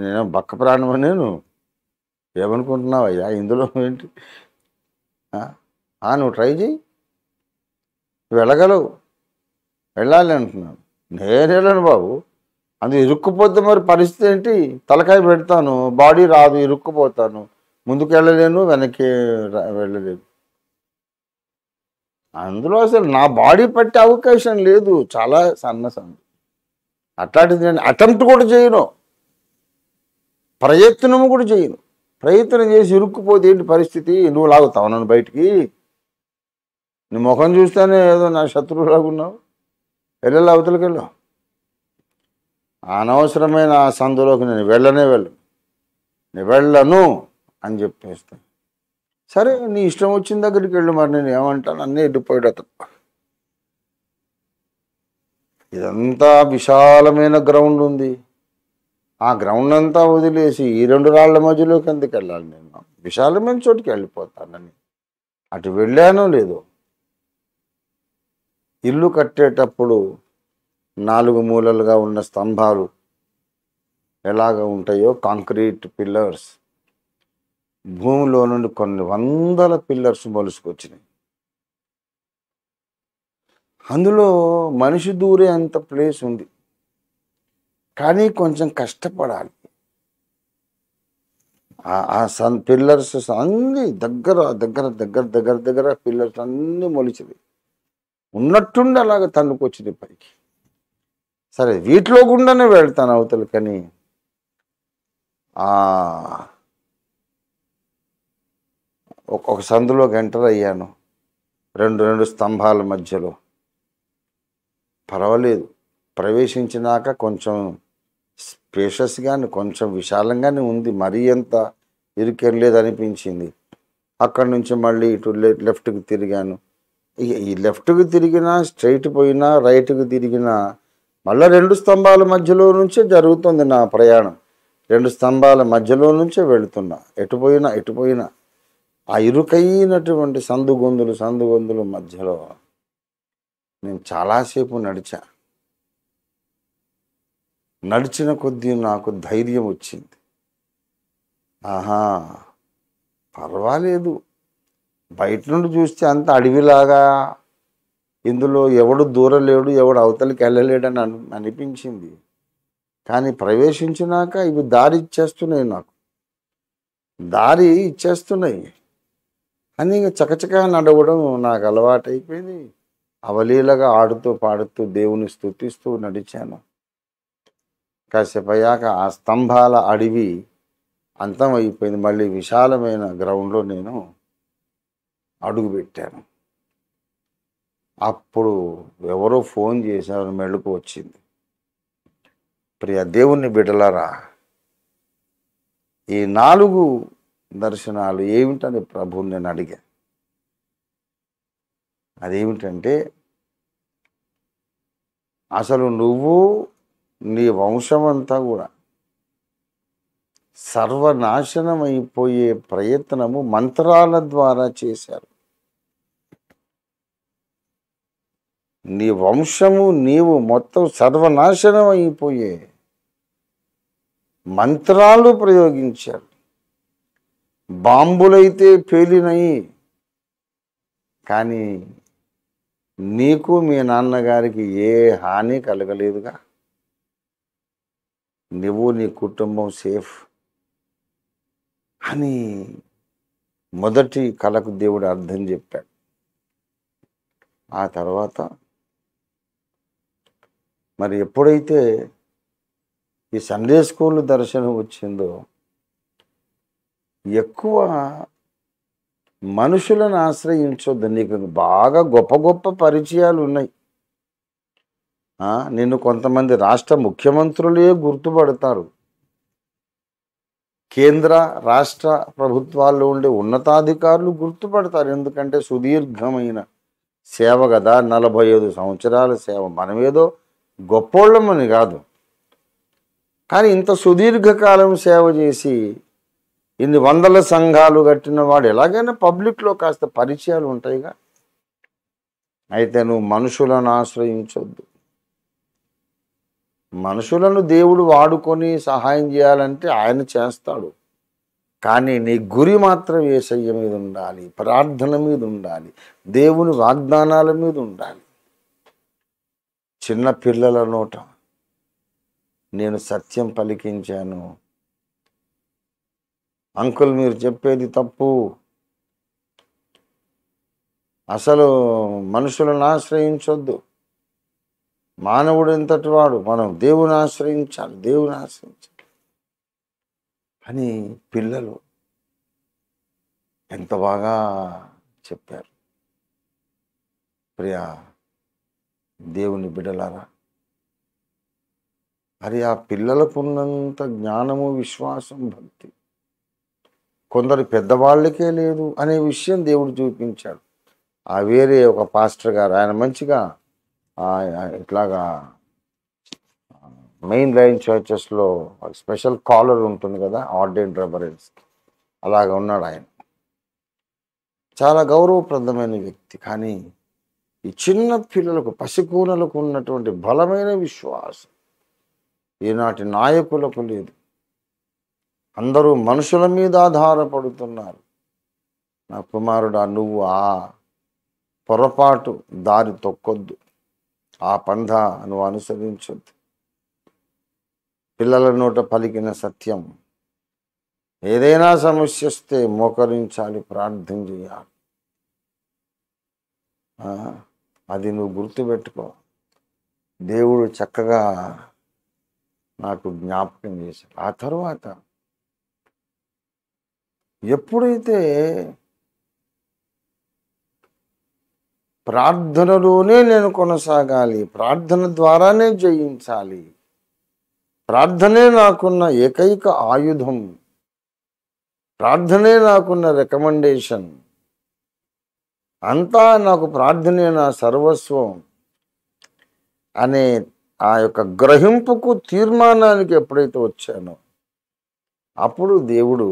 నేను బక్క ప్రాణం. నేను ఏమనుకుంటున్నావయ్యా ఇందులో ఏంటి? నువ్వు ట్రై చేయి, వెళ్ళగలవు, వెళ్ళాలి అంటున్నాను. నేను వెళ్ళను బాబు, అది ఇరుక్కుపోతే మరి పరిస్థితి ఏంటి? తలకాయ పెడతాను, బాడీ రాదు, ఇరుక్కుపోతాను, ముందుకు వెళ్ళలేను, వెనక్కి వెళ్ళలేను. అందులో అసలు నా బాడీ పట్టే అవకాశం లేదు. చాలా సన్న సందు. అట్లాంటిది నేను అటెంప్ట్ కూడా చేయను, ప్రయత్నము కూడా చేయను. ప్రయత్నం చేసి ఇరుక్కుపోతే ఏంటి పరిస్థితి? నువ్వు లాగుతావు నన్ను బయటికి? నీ ముఖం చూస్తేనే ఏదో నా శత్రువులాగా ఉన్నావు. వెళ్ళాలి, అవతలకి వెళ్ళావు. అనవసరమైన ఆ సందులోకి నేను వెళ్ళను అని చెప్పేస్తాను. సరే నీ ఇష్టం వచ్చిన దగ్గరికి వెళ్ళు, మరి నేను ఏమంటాను? అన్నీ వెళ్ళిపోయాడు అతను. ఇదంతా విశాలమైన గ్రౌండ్ ఉంది. ఆ గ్రౌండ్ అంతా వదిలేసి ఈ 2 రాళ్ల మధ్యలోకి ఎందుకు వెళ్ళాలి? నేను విశాలమైన చోటుకి వెళ్ళిపోతానని అటు వెళ్ళానో లేదో. ఇల్లు కట్టేటప్పుడు 4 మూలలుగా ఉన్న స్తంభాలు ఎలాగ ఉంటాయో, కాంక్రీట్ పిల్లర్స్, భూమిలో నుండి కొన్ని వందల పిల్లర్స్ మొలుసుకొచ్చినాయి. అందులో మనిషి దూరే అంత ప్లేస్ ఉంది, కానీ కొంచెం కష్టపడాలి. ఆ పిల్లర్స్ అన్నీ దగ్గర పిల్లర్స్ అన్నీ మొలిచినాయి. ఉన్నట్టుండి అలాగ తన్నుకొచ్చింది పైకి. సరే వీటిలో గుండానే వెళ్తాను అవతల, కానీ ఒక సందులోకి ఎంటర్ అయ్యాను, రెండు స్తంభాల మధ్యలో. పర్వాలేదు, ప్రవేశించినాక కొంచెం స్పేషియస్గానే, కొంచెం విశాలంగానే ఉంది, మరీ ఎంత ఇరుకెళ్ళలేదు అనిపించింది. అక్కడి నుంచి మళ్ళీ ఇటు లెఫ్ట్కి తిరిగాను. ఈ లెఫ్ట్కి తిరిగినా, స్ట్రైట్ పోయినా, రైట్కి తిరిగినా మళ్ళీ 2 స్తంభాల మధ్యలో నుంచే జరుగుతుంది నా ప్రయాణం. 2 స్తంభాల మధ్యలో నుంచే వెళుతున్నా, ఎటుపోయినా ఆ ఇరుకైనటువంటి సందుగొందుల మధ్యలో నేను చాలాసేపు నడిచిన కొద్దీ నాకు ధైర్యం వచ్చింది. ఆహా, పర్వాలేదు, బయట నుండి చూస్తే అంత అడవిలాగా, ఇందులో ఎవడు దూరలేడు, ఎవడు అవతలికి వెళ్ళలేడని అనిపించింది. కానీ ప్రవేశించినాక ఇవి దారి ఇచ్చేస్తున్నాయి అని చకచకా నడవడం నాకు అలవాటైపోయింది. అవలీలగా ఆడుతూ పాడుతూ దేవుని స్తుతిస్తూ నడిచాను. కాసేపు అయ్యాక ఆ స్తంభాల అడవి అంతమైపోయింది. మళ్ళీ విశాలమైన గ్రౌండ్లో నేను అడుగుపెట్టాను. అప్పుడు ఎవరో ఫోన్ చేశారు, మెళుకు వచ్చింది. ప్రియ దేవుని బిడ్డలారా, ఈ 4 దర్శనాలు ఏమిటని ప్రభువుని నేను అడిగా. అదేమిటంటే, అసలు నువ్వు నీ వంశమంతా కూడా సర్వనాశనం అయిపోయే ప్రయత్నము మంత్రాల ద్వారా చేశారు. నీ వంశము, నీవు మొత్తం సర్వనాశనం అయిపోయే మంత్రాలు ప్రయోగించారు. బాంబులైతే పేలినాయి, కానీ నీకు మీ నాన్నగారికి ఏ హాని కలగలేదుగా. నువ్వు నీ కుటుంబం సేఫ్ అని మొదటి కళకు దేవుడు అర్థం చెప్పాడు. ఆ తర్వాత మరి ఎప్పుడైతే ఈ సండే స్కూల్ దర్శనం వచ్చిందో, ఎక్కువ మనుషులను ఆశ్రయించొద్దు. నీకు బాగా గొప్ప గొప్ప పరిచయాలు ఉన్నాయి. నిన్ను కొంతమంది రాష్ట్ర ముఖ్యమంత్రులే గుర్తుపడతారు. కేంద్ర రాష్ట్ర ప్రభుత్వాల్లో ఉండే ఉన్నతాధికారులు గుర్తుపడతారు. ఎందుకంటే సుదీర్ఘమైన సేవ కదా, 45 సంవత్సరాల సేవ. మనమేదో గొప్పోళ్ళమని కాదు, కానీ ఇంత సుదీర్ఘకాలం సేవ చేసి ఇన్ని వందల సంఘాలు కట్టిన వాడు ఎలాగైనా పబ్లిక్లో కాస్త పరిచయాలు ఉంటాయిగా. అయితే నువ్వు మనుషులను ఆశ్రయించొద్దు. మనుషులను దేవుడు వాడుకొని సహాయం చేయాలంటే ఆయన చేస్తాడు, కానీ నీ గురి మాత్రం యేసయ్య మీద ఉండాలి, ప్రార్థన మీద ఉండాలి, దేవుని వాగ్దానాల మీద ఉండాలి. చిన్న పిల్లల నోట నేను సత్యం పలికించాను, అంకుల్ మీరు చెప్పేది తప్పు, అసలు మనుషులను ఆశ్రయించొద్దు, మానవుడు ఎంతటి వాడు, మనం దేవుని ఆశ్రయించాలి అని పిల్లలు ఎంత బాగా చెప్పారు. ప్రియా దేవుని బిడ్డలారా, మరి ఆ పిల్లలకు ఉన్నంత జ్ఞానము, విశ్వాసం, భక్తి కొందరు పెద్దవాళ్ళకే లేదు అనే విషయం దేవుడు చూపించాడు. వేరే ఒక పాస్టర్ గారు, ఆయన మంచిగా ఇట్లాగా మెయిన్ లైన్ చర్చెస్లో స్పెషల్ కాలర్ ఉంటుంది కదా, ఆర్డైన్డ్ రెవరెన్స్, అలాగా ఉన్నాడు ఆయన. చాలా గౌరవప్రదమైన వ్యక్తి. కానీ ఈ చిన్న పిల్లలకు, పసికూనలకు ఉన్నటువంటి బలమైన విశ్వాసం ఈనాటి నాయకులకు లేదు. అందరూ మనుషుల మీద ఆధారపడుతున్నారు. నా కుమారుడా, నువ్వు ఆ పొరపాటు దారి తొక్కొద్దు, ఆ పంథ నువ్వు అనుసరించొద్దు. పిల్లల నోట పలికిన సత్యం, ఏదైనా సమస్య వస్తే మోకరించాలి, ప్రార్థన చేయాలి. అది నువ్వు గుర్తుపెట్టుకో. దేవుడు చక్కగా నాకు జ్ఞాపకం చేశాడు. ఆ తర్వాత ఎప్పుడైతే ప్రార్థనలోనే నేను కొనసాగాలి, ప్రార్థన ద్వారానే జయించాలి, ప్రార్థనే నాకున్న ఏకైక ఆయుధం, ప్రార్థనే నాకున్న రికమెండేషన్, అంతా నాకు ప్రార్థనే నా సర్వస్వం అనే ఆ యొక్క గ్రహింపుకు, తీర్మానానికి ఎప్పుడైతే వచ్చానో అప్పుడు దేవుడు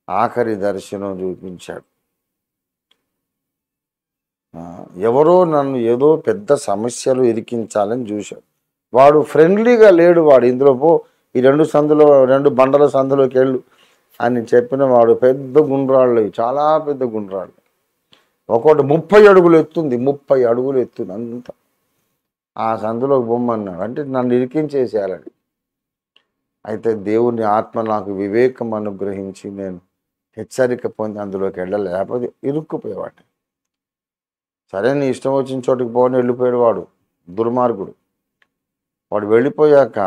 ఆఖరి దర్శనం చూపించాడు. ఎవరో నన్ను ఏదో పెద్ద సమస్యలు ఇరికించాలని చూశాడు. వాడు ఫ్రెండ్లీగా లేడు. వాడు ఇందులో పో, ఈ 2 బండల సందులోకి వెళ్ళు అని చెప్పిన వాడు పెద్ద గుండ్రాళ్ళు, చాలా పెద్ద గుండ్రాళ్ళు. ఒకటి 30 అడుగులు ఎత్తుంది, 30 అడుగులు ఎత్తుంది అంత. ఆ సందులోకి బొమ్మన్నాడు. అంటే నన్ను ఇరికించేసేయాలని. అయితే దేవుని ఆత్మ నాకు వివేకం అనుగ్రహించి నేను హెచ్చరిక పొంది అందులోకి వెళ్ళాలి, లేకపోతే ఇరుక్కుపోయేవాడిని. సరే నీ ఇష్టం వచ్చిన చోటుకి పోని వెళ్ళిపోయాడు వాడు, దుర్మార్గుడు. వాడు వెళ్ళిపోయాక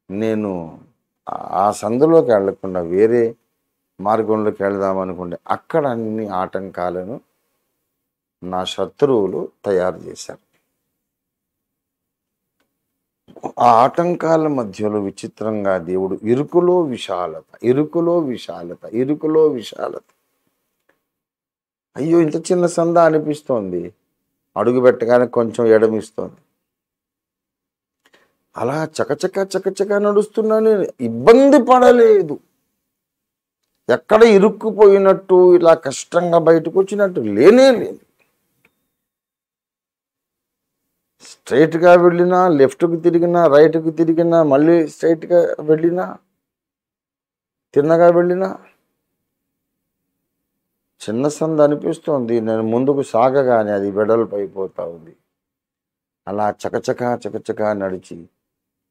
నేను ఆ సందులోకి వెళ్లకుండా వేరే మార్గంలోకి వెళదామనుకుంటే అక్కడ అన్ని ఆటంకాలను నా శత్రువులు తయారు చేశారు. ఆ ఆటంకాల మధ్యలో విచిత్రంగా దేవుడు ఇరుకులో విశాలత, ఇరుకులో విశాలత, ఇరుకులో విశాలత. అయ్యో ఇంత చిన్న సంద అనిపిస్తోంది, అడుగు పెట్టగానే కొంచెం ఎడమిస్తోంది. అలా చకచక నడుస్తున్నా, నేను ఇబ్బంది పడలేదు. ఎక్కడ ఇరుక్కుపోయినట్టు, ఇలా కష్టంగా బయటకు వచ్చినట్టు లేనే లేదు. స్ట్రైట్గా వెళ్ళినా, లెఫ్ట్కి తిరిగినా, రైట్కి తిరిగినా, మళ్ళీ స్ట్రైట్గా వెళ్ళినా, తిన్నగా వెళ్ళినా చిన్న సంద అనిపిస్తోంది. నేను ముందుకు సాగగానే అది వెడల్పు అయిపోతా ఉంది. అలా చకచక నడిచి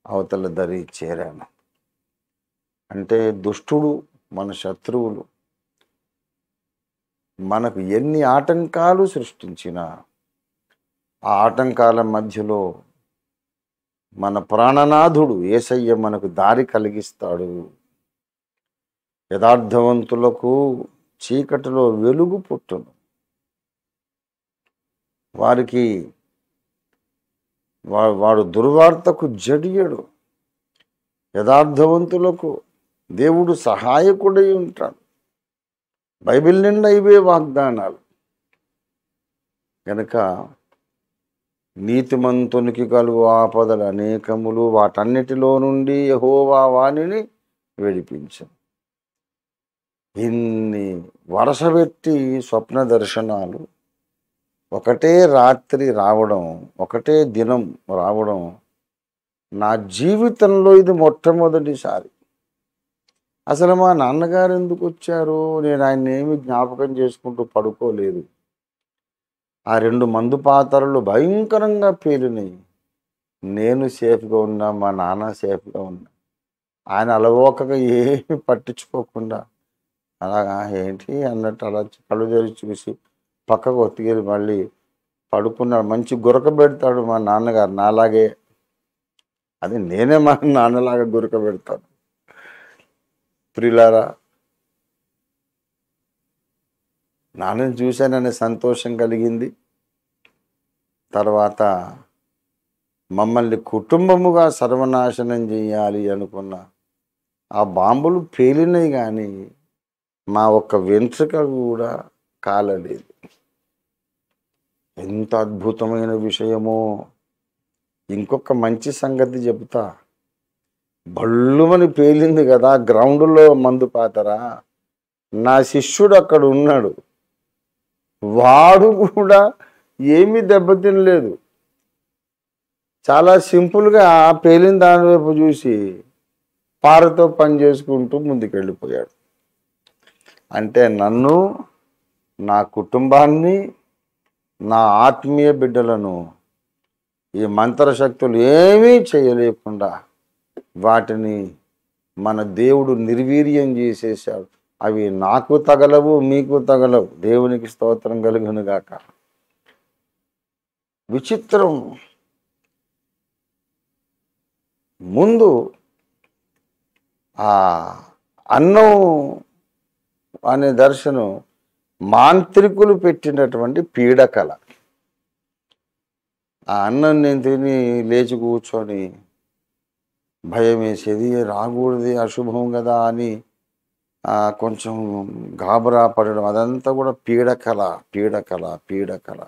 అవతల దరి చేరాను. అంటే దుష్టుడు, మన శత్రువులు మనకు ఎన్ని ఆటంకాలు సృష్టించినా ఆ ఆటంకాల మధ్యలో మన ప్రాణనాథుడు యేసయ్య మనకు దారి కలిగిస్తాడు. యథార్థవంతులకు చీకటిలో వెలుగు పుట్టును, వారికి వాడు దుర్వార్తకు జడియడు. యథార్థవంతులకు దేవుడు సహాయకుడై ఉంటాడు. బైబిల్ నిండా ఇవే వాగ్దానాలు. కనుక నీతిమంతునికి కలుగు ఆపదలు అనేకములు, వాటన్నిటిలో నుండి యెహోవా వానిని విడిపించను. ఇన్ని వరసపెట్టి స్వప్న దర్శనాలు, ఒకటే రాత్రి రావడం, ఒకటే దినం రావడం నా జీవితంలో ఇది మొట్టమొదటిసారి. అసలు మా నాన్నగారు ఎందుకు వచ్చారు, నేను ఆయన ఏమి జ్ఞాపకం చేసుకుంటూ పడుకోలేదు. ఆ 2 మందు పాత్రలు భయంకరంగా పేలినాయి. నేను సేఫ్గా ఉన్నా, మా నాన్న సేఫ్గా ఉన్నా. ఆయన అలవోకగా ఏమి పట్టించుకోకుండా అలాగా ఏంటి అన్నట్టు అలా కళ్ళు తెరిచి చూసి పక్కకు ఒత్తిగిరి మళ్ళీ పడుకున్నాడు. మంచి గురక పెడతాడు మా నాన్నగారు, నాలాగే. అది నేనే మా నాన్నలాగా గురక పెడతాను. ప్రియులారా, నాన్నని చూశాననే సంతోషం కలిగింది. తర్వాత మమ్మల్ని కుటుంబముగా సర్వనాశనం చేయాలి అనుకున్న ఆ బాంబులు పేలినాయి, కానీ మా ఒక్క వెంట్రుక కూడా కాలలేదు. ఎంత అద్భుతమైన విషయమో. ఇంకొక మంచి సంగతి చెబుతా. బళ్ళుమని పేలింది కదా గ్రౌండ్లో మందు పాతరా, నా శిష్యుడు అక్కడ ఉన్నాడు. వాడు కూడా ఏమీ దెబ్బతినలేదు. చాలా సింపుల్గా పేలిన దాని వైపు చూసి పారతో పని చేసుకుంటూ ముందుకెళ్ళిపోయాడు. అంటే నన్ను, నా కుటుంబాన్ని, నా ఆత్మీయ బిడ్డలను ఈ మంత్రశక్తులు ఏమీ చేయలేకుండా వాటిని మన దేవుడు నిర్వీర్యం చేసేసాడు. అవి నాకు తగలవు, మీకు తగలవు. దేవునికి స్తోత్రం కలుగును గాక. విచిత్రం. ముందు ఆ అన్నం అనే దర్శనం మాంత్రికులు పెట్టినటువంటి పీడకల. ఆ అన్నం నేను తిని లేచి కూర్చొని భయం వేసేది, రాకూడదు అశుభం కదా అని కొంచెం గాబరా పడడం, అదంతా కూడా పీడకల పీడకల పీడకల,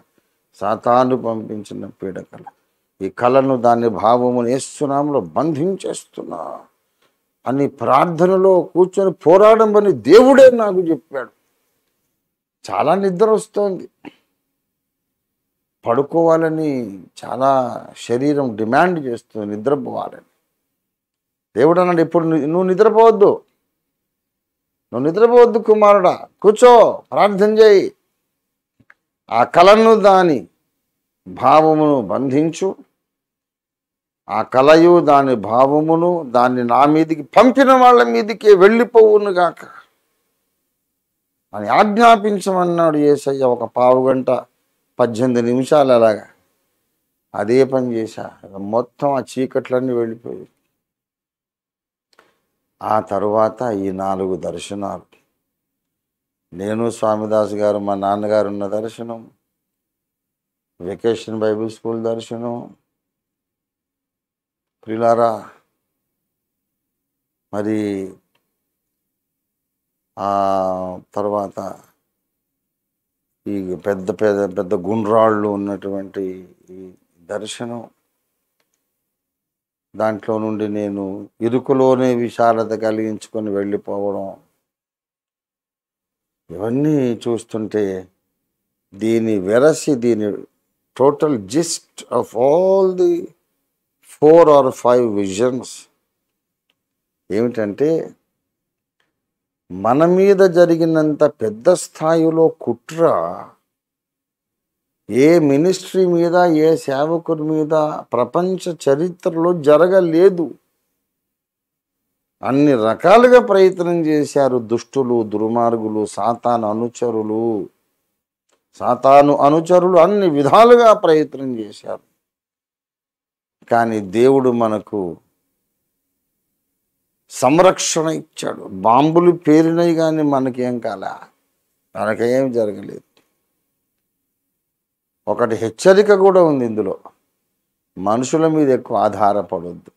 సాతాను పంపించిన పీడకల. ఈ కళను దాని భావమును యేసునామములో బంధించేస్తున్నా అని ప్రార్థనలో కూర్చొని పోరాడమని దేవుడే నాకు చెప్పాడు. చాలా నిద్ర వస్తోంది, పడుకోవాలని చాలా శరీరం డిమాండ్ చేస్తుంది, నిద్రపోవాలని. దేవుడు అన్నాడు, ఇప్పుడు నువ్వు నిద్రపోవద్దు, నువ్వు నిద్రపోవద్దు కుమారుడా, కూర్చో, ప్రార్థన చేయి, ఆ కళను దాని భావమును బంధించు, ఆ కలయు దాని భావమును దాన్ని నా మీదికి పంపిన వాళ్ళ మీదికి వెళ్ళిపోవును గాక అని ఆజ్ఞాపించమన్నాడు యేసయ్య. ఒక పావుగంట 18 నిమిషాలు అలాగా అదే పని చేశా. మొత్తం ఆ చీకట్లన్నీ వెళ్ళిపోయాయి. ఆ తరువాత ఈ 4 దర్శనాలు, నేను స్వామిదాస్ గారు మా నాన్నగారు ఉన్న దర్శనం, వెకేషన్ బైబిల్ స్కూల్ దర్శనం, ప్రిలారా మరి ఆ తర్వాత ఈ పెద్ద పెద్ద పెద్ద గుండ్రాళ్ళు ఉన్నటువంటి ఈ దర్శనం, దాంట్లో నుండి నేను ఇరుకులోనే విశాలత కలిగించుకొని వెళ్ళిపోవడం, ఇవన్నీ చూస్తుంటే దీని total gist of all the 4 or 5 visions ఏమిటంటే, మన మీద జరిగినంత పెద్ద స్థాయిలో కుట్ర ఏ మినిస్ట్రీ మీద, ఏ సేవకుడి మీద ప్రపంచ చరిత్రలో జరగలేదు. అన్ని రకాలుగా ప్రయత్నం చేశారు దుష్టులు, దుర్మార్గులు, సాతాను అనుచరులు అన్ని విధాలుగా ప్రయత్నం చేశారు. కానీ దేవుడు మనకు సంరక్షణ ఇచ్చాడు. బాంబులు పేరినాయి కానీ మనకేం కాలే, మనకేం జరగలేదు. ఒకటి హెచ్చరిక కూడా ఉంది ఇందులో, మనుషుల మీద ఎక్కువ ఆధారపడొద్దు,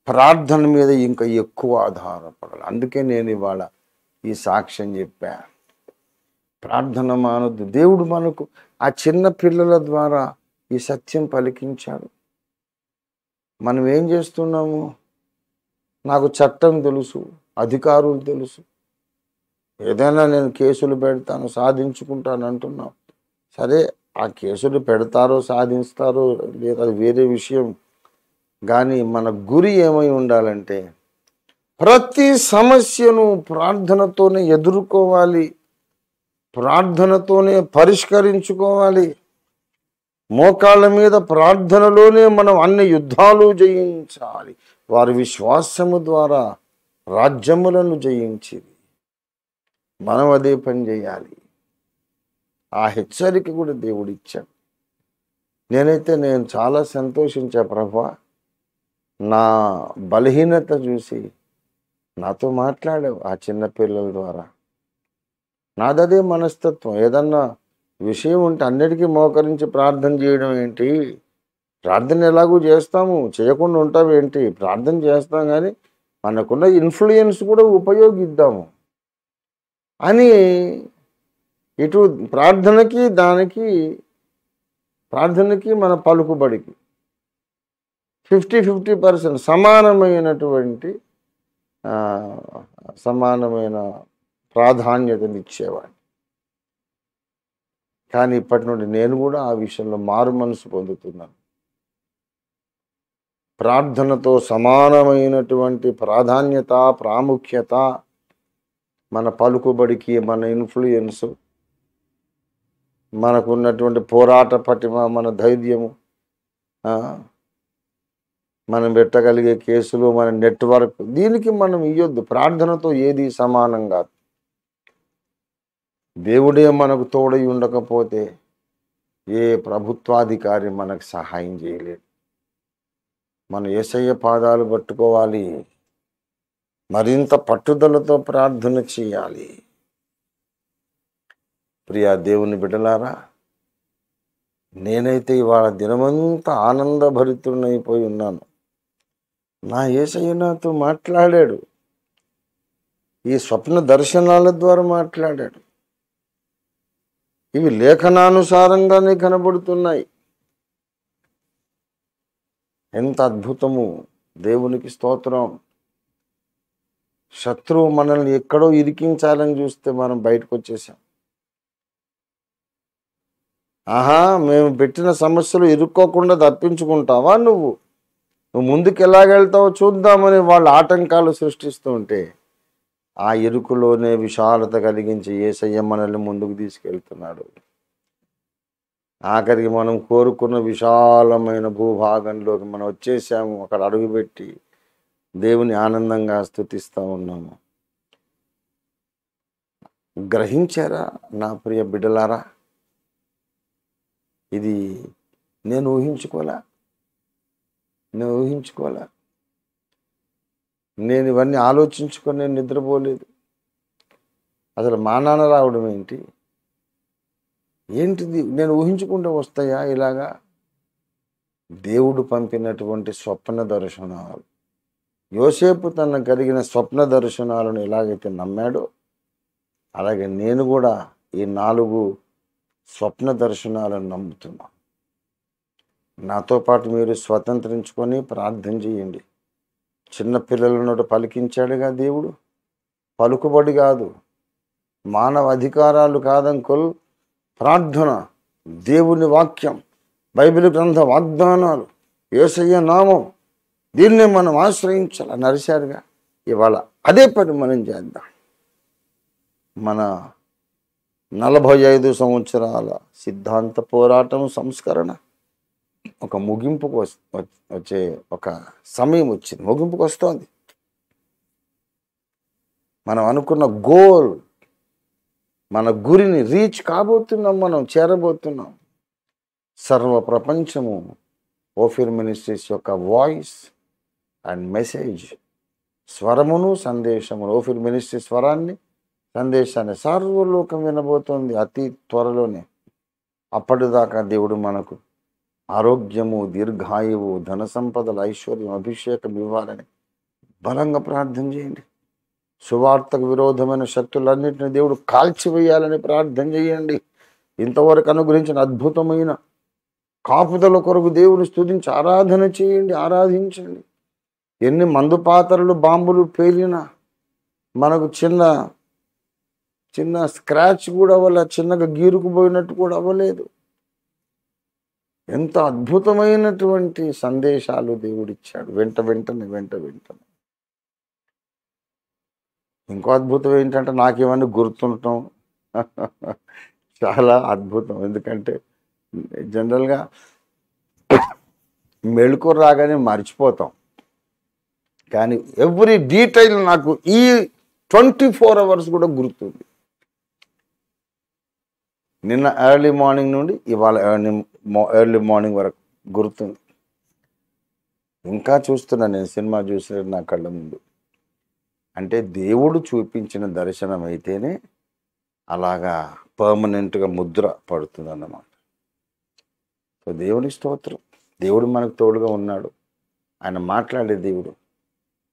ప్రార్థన మీద ఇంకా ఎక్కువ ఆధారపడాలి. అందుకే నేను ఇవాళ ఈ సాక్ష్యం చెప్పా, ప్రార్థన మానొద్దు. దేవుడు మనకు ఆ చిన్న పిల్లల ద్వారా ఈ సత్యం పలికించాడు. మనం ఏం చేస్తున్నాము? నాకు చట్టం తెలుసు, అధికారులు తెలుసు, ఏదైనా నేను కేసులు పెడతాను, సాధించుకుంటాను అంటున్నాం. సరే, ఆ కేసులు పెడతారో సాధిస్తారో లేదా అది వేరే విషయం. కానీ మన గురి ఏమై ఉండాలంటే, ప్రతి సమస్యను ప్రార్థనతోనే ఎదుర్కోవాలి, ప్రార్థనతోనే పరిష్కరించుకోవాలి. మోకాళ్ళ మీద ప్రార్థనలోనే మనం అన్ని యుద్ధాలు జయించాలి. వారి విశ్వాసము ద్వారా రాజ్యములను జయించింది. మనం అదే పని చేయాలి. ఆ హెచ్చరిక కూడా దేవుడు ఇచ్చాడు. నేను చాలా సంతోషించా, ప్రభువా, నా బలహీనత చూసి నాతో మాట్లాడావు ఆ చిన్న పిల్లల ద్వారా. నాదదే మనస్తత్వం. ఏదన్నా విషయం ఉంటే అన్నిటికీ మోకరించి ప్రార్థన చేయడం ఏంటి? ప్రార్థన ఎలాగూ చేస్తాము, చేయకుండా ఉంటాం ఏంటి? ప్రార్థన చేస్తాం, కానీ మనకున్న ఇన్ఫ్లుయెన్స్ కూడా ఉపయోగిద్దాము అని ఇటు ప్రార్థనకి మన పలుకుబడికి 50-50% సమానమైన ప్రాధాన్యతనిచ్చేవాడిని. కానీ ఇప్పటి నుండి నేను కూడా ఆ విషయంలో మారు మనసు పొందుతున్నాను. ప్రార్థనతో సమానమైనటువంటి ప్రాధాన్యత, ప్రాముఖ్యత మన పలుకుబడికి, మన ఇన్ఫ్లుయెన్స్, మనకున్నటువంటి పోరాట పటిమ, మన ధైర్యము, మనం పెట్టగలిగే కేసులు, మన నెట్వర్క్, దీనికి మనం ఇవ్వద్దు. ప్రార్థనతో ఏది సమానం కాదు. దేవుడే మనకు తోడై ఉండకపోతే ఏ ప్రభుత్వాధికారి మనకు సహాయం చేయలేడు. మన యేసయ్య పాదాలు పట్టుకోవాలి, మరింత పట్టుదలతో ప్రార్థన చేయాలి. ప్రియా దేవుని బిడ్డలారా, నేనైతే ఇవాళ దినమంతా ఆనందభరితుడైపోయి ఉన్నాను. నా యేసయ్య నాతో మాట్లాడాడు, ఈ స్వప్న దర్శనాల ద్వారా మాట్లాడాడు. ఇవి లేఖనానుసారంగానే కనబడుతున్నాయి. ఎంత అద్భుతము! దేవునికి స్తోత్రం. శత్రువు మనల్ని ఎక్కడో ఇరికించాలని చూస్తే మనం బయటకు వచ్చేసాం. ఆహా, మేము పెట్టిన సమస్యలు ఇరుక్కోకుండా తప్పించుకుంటావా? నువ్వు ముందుకు ఎలాగెళ్తావో చూద్దామని వాళ్ళు ఆటంకాలు సృష్టిస్తూ ఉంటే ఆ ఇరుకులోనే విశాలత కలిగించి యేసయ్య మనల్ని ముందుకు తీసుకెళ్తున్నాడు. ఆఖరికి మనం కోరుకున్న విశాలమైన భూభాగంలోకి మనం వచ్చేసాము. అక్కడ అడుగుపెట్టి దేవుని ఆనందంగా స్తుతిస్తూ ఉన్నాము. గ్రహించారా నా ప్రియ బిడ్డలారా? ఇది నేను ఊహించుకోలే. నేను ఇవన్నీ ఆలోచించుకొని నేను నిద్రపోలేదు. అసలు మా నాన్న రావడం ఏంటిది నేను ఊహించుకుంటూ వస్తాయా ఇలాగా? దేవుడు పంపినటువంటి స్వప్న దర్శనాలు. యోసేపు తన కలిగిన స్వప్న దర్శనాలను ఎలాగైతే నమ్మాడో అలాగే నేను కూడా ఈ 4 స్వప్న దర్శనాలను నమ్ముతున్నా. నాతో పాటు మీరు స్వతంత్రించుకొని ప్రార్థన చేయండి. చిన్నపిల్లలను పలికించాడుగా దేవుడు. పలుకుబడి కాదు, మానవ అధికారాలు కాదంకుల్, ప్రార్థన, దేవుని వాక్యం, బైబిల్ గ్రంథ వాగ్దానాలు, యేసయ్య నామం, దీన్నే మనం ఆశ్రయించాలి నరిశారుగా. ఇవాళ అదే పని మనం చేద్దాం. మన 45 సంవత్సరాల సిద్ధాంత పోరాటం సంస్కరణ ఒక ముగింపుకు వచ్చే ఒక సమయం వచ్చింది, ముగింపుకు వస్తోంది. మనం అనుకున్న గోల్, మన గురిని రీచ్ కాబోతున్నాం, మనం చేరబోతున్నాం. సర్వ ప్రపంచము ఓఫీర్ మినిస్ట్రీస్ యొక్క వాయిస్ అండ్ మెసేజ్, స్వరమును సందేశమును, ఓఫీర్ మినిస్ట్రీ స్వరాన్ని సందేశాన్ని సర్వలోకం వినబోతోంది అతి త్వరలోనే. అప్పటిదాకా దేవుడు మనకు ఆరోగ్యము, దీర్ఘాయువు, ధన సంపదలు, ఐశ్వర్యం, అభిషేకం ఇవ్వాలని బలంగా ప్రార్థన చేయండి. సువార్తకు విరోధమైన శక్తులన్నింటినీ దేవుడు కాల్చివేయాలని ప్రార్థన చేయండి. ఇంతవరకు అనుగ్రహించిన అద్భుతమైన కాపుదల కొరకు దేవుని స్తుతించి ఆరాధన చేయండి, ఆరాధించండి. ఎన్ని మందు పాత్రలు, బాంబులు పేలినా మనకు చిన్న స్క్రాచ్ కూడా అవ్వలే, చిన్నగా గీరుకుపోయినట్టు కూడా అవ్వలేదు. ఎంత అద్భుతమైనటువంటి సందేశాలు దేవుడిచ్చాడు వెంట వెంటనే. ఇంకో అద్భుతం ఏంటంటే నాకు ఇవన్నీ గుర్తుండటం చాలా అద్భుతం. ఎందుకంటే జనరల్గా మెళుకు రాగానే మర్చిపోతాం, కానీ ఎవ్రీ డీటెయిల్ నాకు ఈ 24 hours కూడా గుర్తుంది. నిన్న ఎర్లీ మార్నింగ్ నుండి ఇవాళ ఎర్లీ మార్నింగ్ వరకు గుర్తుంది. ఇంకా చూస్తున్నా, నేను సినిమా చూసినట్టు నా కళ్ళ ముందు. అంటే దేవుడు చూపించిన దర్శనం అయితేనే అలాగా పర్మనెంట్గా ముద్ర పడుతుంది అన్నమాట. సో దేవుని స్తోత్రం. దేవుడు మనకు తోడుగా ఉన్నాడు. ఆయన మాట్లాడే దేవుడు,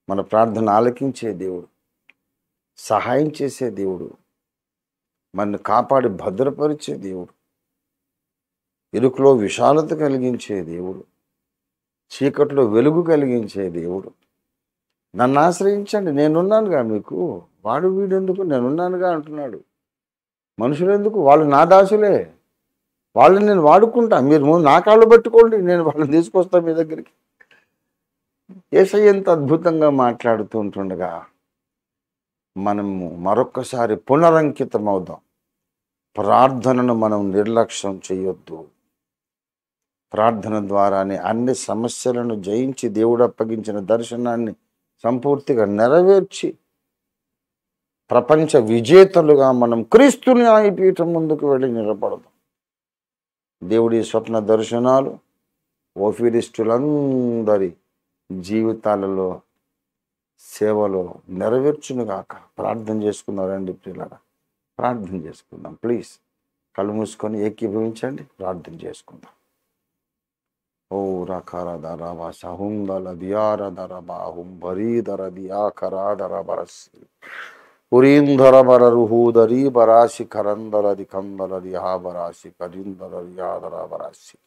మన ప్రార్థన ఆలకించే దేవుడు, సహాయం చేసే దేవుడు, మనల్ని కాపాడి భద్రపరిచే దేవుడు, ఇరుకులో విశాలత కలిగించే దేవుడు, చీకట్లో వెలుగు కలిగించే దేవుడు. నన్ను ఆశ్రయించండి, నేనున్నానుగా మీకు. వాడు వీడెందుకు, నేనున్నానుగా అంటున్నాడు. మనుషులు ఎందుకు, వాళ్ళు నా దాసులే, వాళ్ళని నేను వాడుకుంటా. మీరు నా కాళ్ళు పట్టుకోండి, నేను వాళ్ళని తీసుకొస్తాను మీ దగ్గరికి. యేసయ్య ఎంత అద్భుతంగా మాట్లాడుతూ ఉంటుండగా మనము మరొక్కసారి పునరంకితం అవుదాం. ప్రార్థనను మనం నిర్లక్ష్యం చేయొద్దు. ప్రార్థన ద్వారానే అన్ని సమస్యలను జయించి దేవుడు అప్పగించిన దర్శనాన్ని సంపూర్తిగా నెరవేర్చి ప్రపంచ విజేతలుగా మనం క్రీస్తు న్యాయపీఠం ముందుకు వెళ్ళి నిలబడదాం. దేవుడి స్వప్న దర్శనాలు ఓఫీరిస్టులందరి జీవితాలలో సేవలో నెరవేర్చునుగాక. ప్రార్థన చేసుకున్నారండి ప్రియులారా, ప్రార్థన చేసుకుందాం. ప్లీజ్ కళ్ళు మూసుకొని ఏకీభవించండి, ప్రార్థన చేసుకుందాం. ఓ రకరదర వసహుందల దియారదర బాహుం భరీధర దియాకరాదర బరసి పురీంధర బర రుహూదరి బరాసి కరందర దికందర దిహా బరాసి కరిందర దియాదర బరాసి.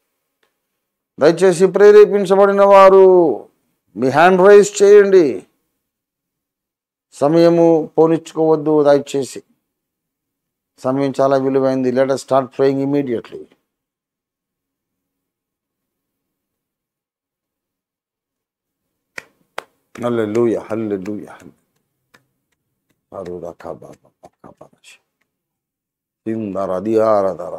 దయచేసి ప్రేరేపించబడిన వారు మీ హ్యాండ్ రైజ్ చేయండి. సమయము పోనిచ్చుకోవద్దు. దయచేసి సమయం చాలా విలువైంది. Let us start praying immediately. Hallelujah, hallelujah. అరురకబబబకబరష ఇందర దియారదర